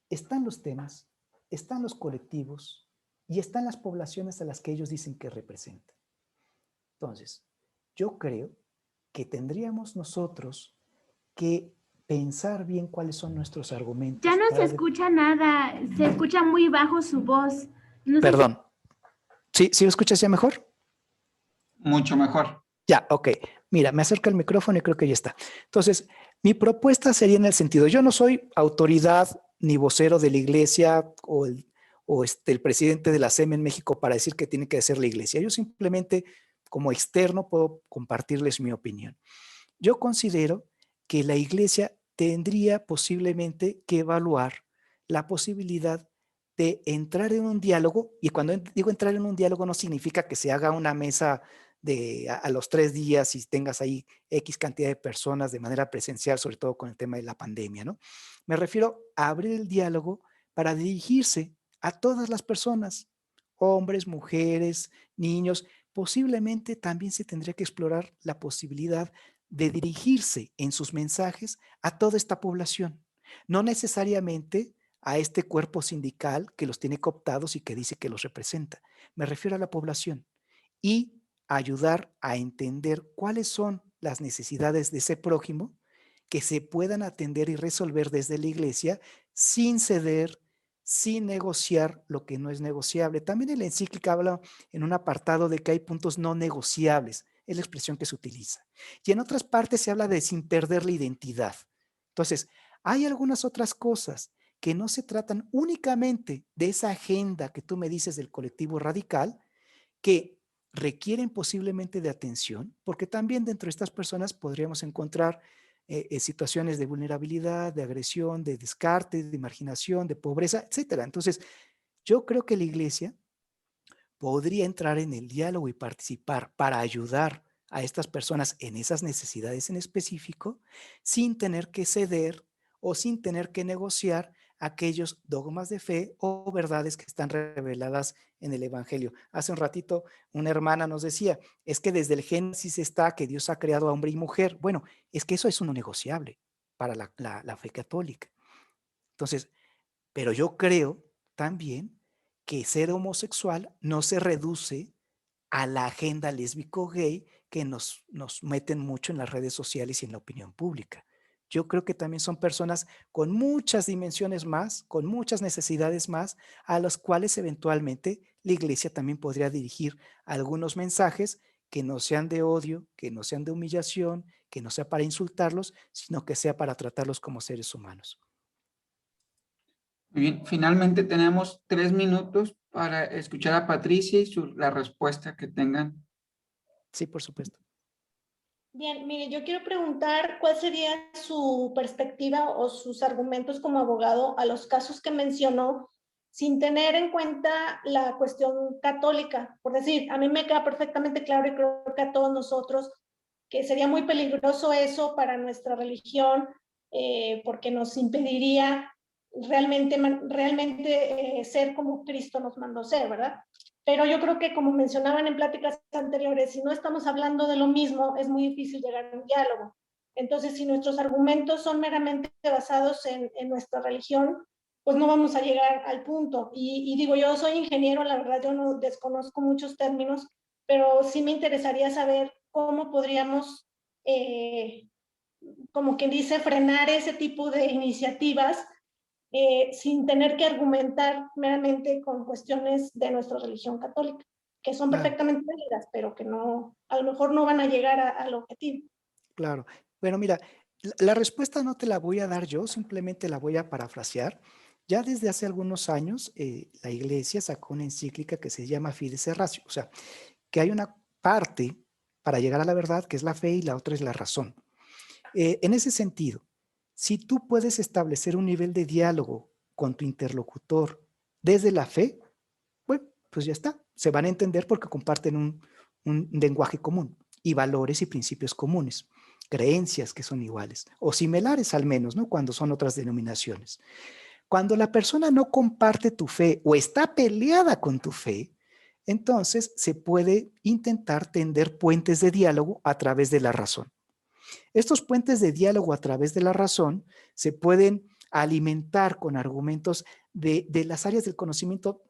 Están los temas, están los colectivos y están las poblaciones a las que ellos dicen que representan. Entonces, yo creo que tendríamos nosotros que pensar bien cuáles son nuestros argumentos. Ya no se escucha nada, se escucha muy bajo su voz. No Perdón. ¿Sí lo escuchas ya mejor? Mucho mejor. Ya, ok. Mira, me acerca el micrófono y creo que ya está. Entonces, mi propuesta sería en el sentido, yo no soy autoridad ni vocero de la iglesia o el presidente de la SEM en México para decir que tiene que ser la iglesia. Yo simplemente, como externo, puedo compartirles mi opinión. Yo considero que la iglesia tendría posiblemente que evaluar la posibilidad de entrar en un diálogo, y cuando digo entrar en un diálogo no significa que se haga una mesa a los 3 días y tengas ahí X cantidad de personas de manera presencial, sobre todo con el tema de la pandemia, ¿no? Me refiero a abrir el diálogo para dirigirse a todas las personas, hombres, mujeres, niños. Posiblemente también se tendría que explorar la posibilidad de dirigirse en sus mensajes a toda esta población, no necesariamente a este cuerpo sindical que los tiene cooptados y que dice que los representa. Me refiero a la población y ayudar a entender cuáles son las necesidades de ese prójimo que se puedan atender y resolver desde la iglesia sin ceder, sin negociar lo que no es negociable. También en la encíclica habla en un apartado de que hay puntos no negociables, es la expresión que se utiliza. Y en otras partes se habla de sin perder la identidad. Entonces, hay algunas otras cosas que no se tratan únicamente de esa agenda que tú me dices del colectivo radical, que requieren posiblemente de atención, porque también dentro de estas personas podríamos encontrar situaciones de vulnerabilidad, de agresión, de descarte, de marginación, de pobreza, etcétera. Entonces, yo creo que la iglesia podría entrar en el diálogo y participar para ayudar a estas personas en esas necesidades en específico, sin tener que ceder o sin tener que negociar aquellos dogmas de fe o verdades que están reveladas en el Evangelio. Hace un ratito una hermana nos decía, es que desde el Génesis está que Dios ha creado a hombre y mujer. Bueno, es que eso es uno negociable para la fe católica. Entonces, pero yo creo también que ser homosexual no se reduce a la agenda lésbico-gay que nos meten mucho en las redes sociales y en la opinión pública. Yo creo que también son personas con muchas dimensiones más, con muchas necesidades más, a las cuales eventualmente la iglesia también podría dirigir algunos mensajes que no sean de odio, que no sean de humillación, que no sea para insultarlos, sino que sea para tratarlos como seres humanos. Muy bien, finalmente tenemos 3 minutos para escuchar a Patricia y la respuesta que tengan. Sí, por supuesto. Bien, mire, yo quiero preguntar cuál sería su perspectiva o sus argumentos como abogado a los casos que mencionó sin tener en cuenta la cuestión católica. Por decir, a mí me queda perfectamente claro y creo que a todos nosotros que sería muy peligroso eso para nuestra religión porque nos impediría realmente ser como Cristo nos mandó ser, ¿verdad? Pero yo creo que, como mencionaban en pláticas anteriores, si no estamos hablando de lo mismo, es muy difícil llegar a un diálogo. Entonces, si nuestros argumentos son meramente basados en nuestra religión, pues no vamos a llegar al punto. Y digo, yo soy ingeniero, la verdad yo no desconozco muchos términos, pero sí me interesaría saber cómo podríamos, como quien dice, frenar ese tipo de iniciativas sin tener que argumentar meramente con cuestiones de nuestra religión católica, que son Claro. perfectamente válidas, pero que no, a lo mejor no van a llegar al objetivo. Claro. Bueno, mira, la respuesta no te la voy a dar yo, simplemente la voy a parafrasear. Ya desde hace algunos años, la Iglesia sacó una encíclica que se llama Fides et Ratio, o sea, que hay una parte para llegar a la verdad, que es la fe, y la otra es la razón. En ese sentido, si tú puedes establecer un nivel de diálogo con tu interlocutor desde la fe, bueno, pues ya está. Se van a entender porque comparten un lenguaje común y valores y principios comunes, creencias que son iguales o similares al menos, ¿no? Cuando son otras denominaciones. Cuando la persona no comparte tu fe o está peleada con tu fe, entonces se puede intentar tender puentes de diálogo a través de la razón. Estos puentes de diálogo a través de la razón se pueden alimentar con argumentos de las áreas del conocimiento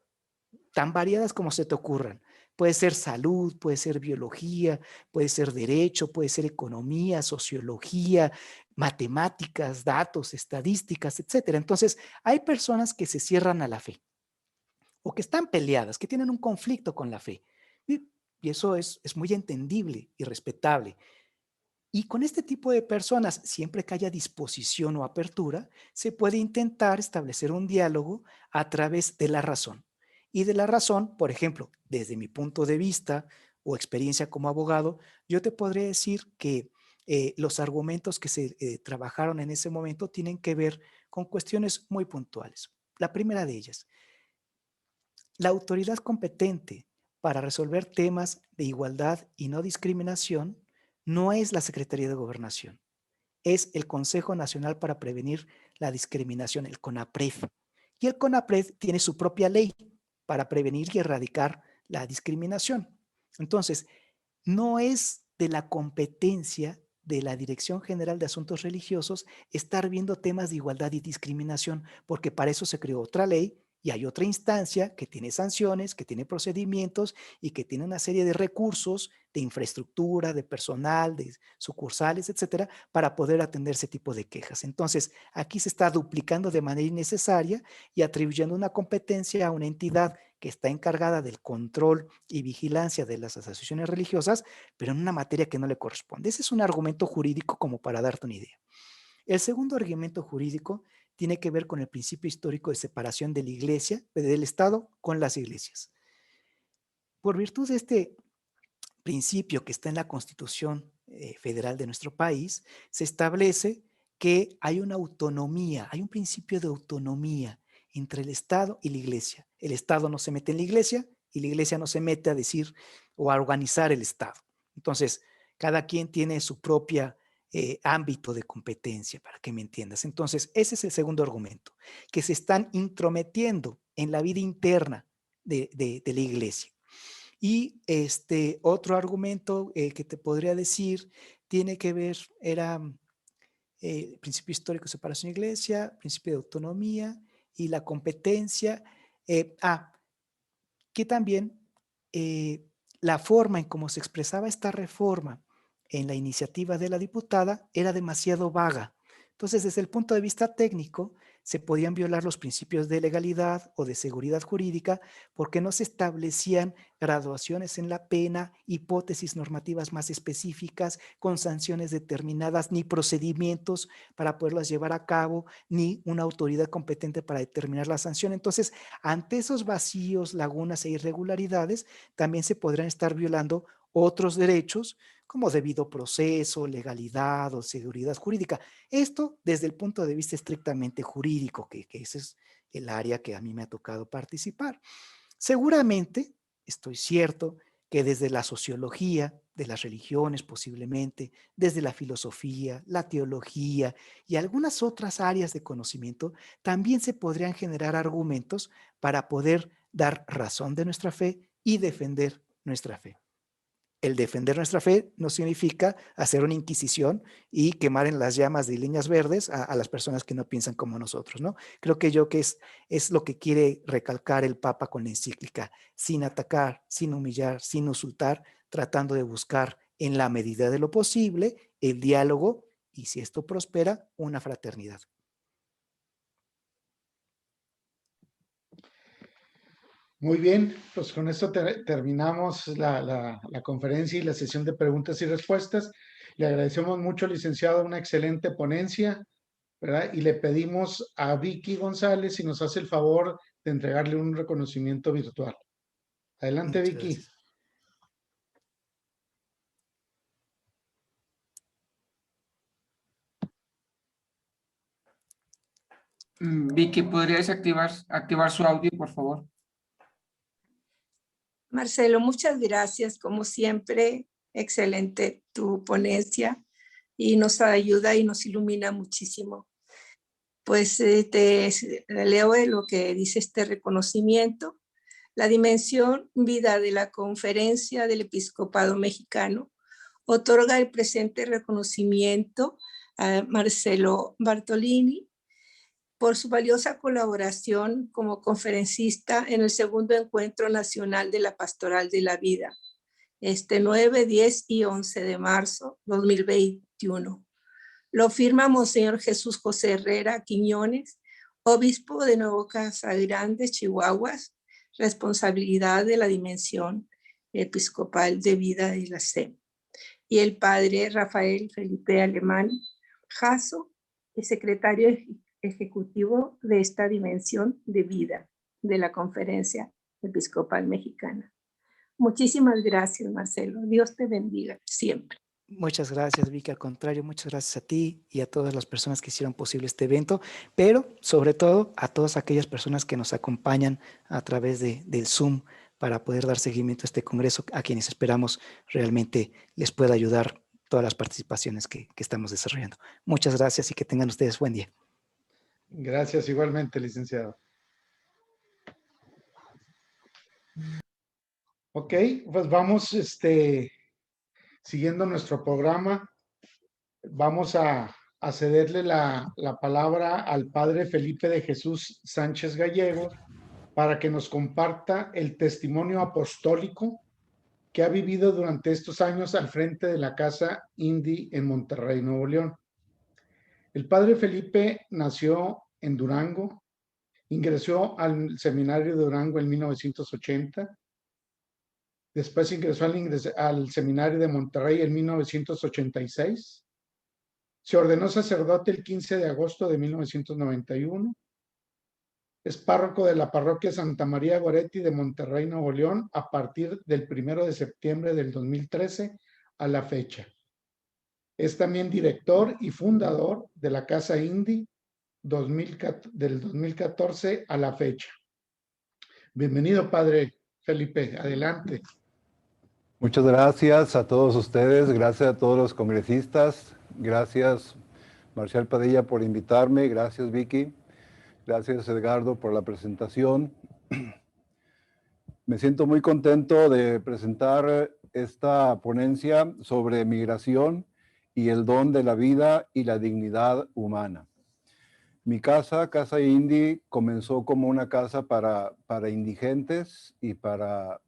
tan variadas como se te ocurran. Puede ser salud, puede ser biología, puede ser derecho, puede ser economía, sociología, matemáticas, datos, estadísticas, etcétera. Entonces, hay personas que se cierran a la fe o que están peleadas, que tienen un conflicto con la fe. Y eso es muy entendible y respetable. Y con este tipo de personas, siempre que haya disposición o apertura, se puede intentar establecer un diálogo a través de la razón. Y de la razón, por ejemplo, desde mi punto de vista o experiencia como abogado, yo te podría decir que los argumentos que se trabajaron en ese momento tienen que ver con cuestiones muy puntuales. La primera de ellas, la autoridad competente para resolver temas de igualdad y no discriminación no es la Secretaría de Gobernación, es el Consejo Nacional para Prevenir la Discriminación, el CONAPRED. Y el CONAPRED tiene su propia ley para prevenir y erradicar la discriminación. Entonces, no es de la competencia de la Dirección General de Asuntos Religiosos estar viendo temas de igualdad y discriminación, porque para eso se creó otra ley y hay otra instancia que tiene sanciones, que tiene procedimientos y que tiene una serie de recursos de infraestructura, de personal, de sucursales, etcétera, para poder atender ese tipo de quejas. Entonces, aquí se está duplicando de manera innecesaria y atribuyendo una competencia a una entidad que está encargada del control y vigilancia de las asociaciones religiosas, pero en una materia que no le corresponde. Ese es un argumento jurídico como para darte una idea. El segundo argumento jurídico tiene que ver con el principio histórico de separación de la iglesia, del Estado con las iglesias. Por virtud de este principio que está en la Constitución Federal de nuestro país, se establece que hay una autonomía, hay un principio de autonomía entre el Estado y la iglesia. El Estado no se mete en la iglesia y la iglesia no se mete a decir o a organizar el Estado. Entonces, cada quien tiene su propia ámbito de competencia, para que me entiendas. Entonces, ese es el segundo argumento, que se están intrometiendo en la vida interna de la iglesia. Y otro argumento que te podría decir tiene que ver, era principio histórico de separación de iglesia, principio de autonomía y la competencia. Que también la forma en cómo se expresaba esta reforma en la iniciativa de la diputada era demasiado vaga. Entonces, desde el punto de vista técnico, se podían violar los principios de legalidad o de seguridad jurídica porque no se establecían graduaciones en la pena, hipótesis normativas más específicas, con sanciones determinadas, ni procedimientos para poderlas llevar a cabo, ni una autoridad competente para determinar la sanción. Entonces, ante esos vacíos, lagunas e irregularidades, también se podrán estar violando otros derechos como debido proceso, legalidad o seguridad jurídica. Esto desde el punto de vista estrictamente jurídico, que ese es el área que a mí me ha tocado participar. Seguramente, estoy cierto, que desde la sociología de las religiones posiblemente, desde la filosofía, la teología y algunas otras áreas de conocimiento, también se podrían generar argumentos para poder dar razón de nuestra fe y defender nuestra fe. El defender nuestra fe no significa hacer una inquisición y quemar en las llamas de líneas verdes a las personas que no piensan como nosotros, ¿no? Creo que es lo que quiere recalcar el Papa con la encíclica, sin atacar, sin humillar, sin insultar, tratando de buscar en la medida de lo posible el diálogo y, si esto prospera, una fraternidad. Muy bien, pues con esto terminamos la conferencia y la sesión de preguntas y respuestas. Le agradecemos mucho, licenciado, una excelente ponencia, ¿verdad? Y le pedimos a Vicky González si nos hace el favor de entregarle un reconocimiento virtual. Adelante, Muchas Vicky. gracias. Vicky, ¿podrías activar su audio, por favor? Marcelo, muchas gracias. Como siempre, excelente tu ponencia y nos ayuda y nos ilumina muchísimo. Pues te leo lo que dice este reconocimiento. La dimensión vida de la Conferencia del Episcopado Mexicano otorga el presente reconocimiento a Marcelo Bartolini por su valiosa colaboración como conferencista en el segundo Encuentro Nacional de la Pastoral de la Vida, 9, 10 y 11 de marzo 2021. Lo firma Monseñor Jesús José Herrera Quiñones, obispo de Nuevo Casa Grande, Chihuahuas, responsabilidad de la dimensión episcopal de vida de la SEM. Y el padre Rafael Felipe Alemán Jasso, el secretario ejecutivo de esta dimensión de vida de la Conferencia Episcopal Mexicana. Muchísimas gracias, Marcelo. Dios te bendiga siempre. Muchas gracias, Vicky. Al contrario, muchas gracias a ti y a todas las personas que hicieron posible este evento, pero sobre todo a todas aquellas personas que nos acompañan a través del Zoom para poder dar seguimiento a este congreso, a quienes esperamos realmente les pueda ayudar todas las participaciones que estamos desarrollando. Muchas gracias y que tengan ustedes buen día. Gracias igualmente, licenciado. Ok, pues vamos, siguiendo nuestro programa, vamos a cederle la palabra al padre Felipe de Jesús Sánchez Gallego para que nos comparta el testimonio apostólico que ha vivido durante estos años al frente de la Casa INDI en Monterrey, Nuevo León. El padre Felipe nació en Durango, ingresó al seminario de Durango en 1980, después ingresó al seminario de Monterrey en 1986, se ordenó sacerdote el 15 de agosto de 1991, es párroco de la parroquia Santa María Goretti de Monterrey, Nuevo León, a partir del 1 de septiembre del 2013 a la fecha. Es también director y fundador de la Casa INDI del 2014 a la fecha. Bienvenido, padre Felipe, adelante. Muchas gracias a todos ustedes, gracias a todos los congresistas, gracias Marcial Padilla por invitarme, gracias Vicky, gracias Edgardo por la presentación. Me siento muy contento de presentar esta ponencia sobre migración y el don de la vida y la dignidad humana. Mi casa, Casa INDI, comenzó como una casa para indigentes y para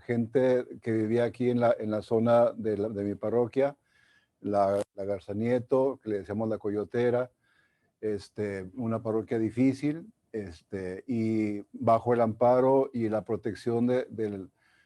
gente que vivía aquí en la zona de mi parroquia, la Garza Nieto, que le decíamos la Coyotera, una parroquia difícil, y bajo el amparo y la protección del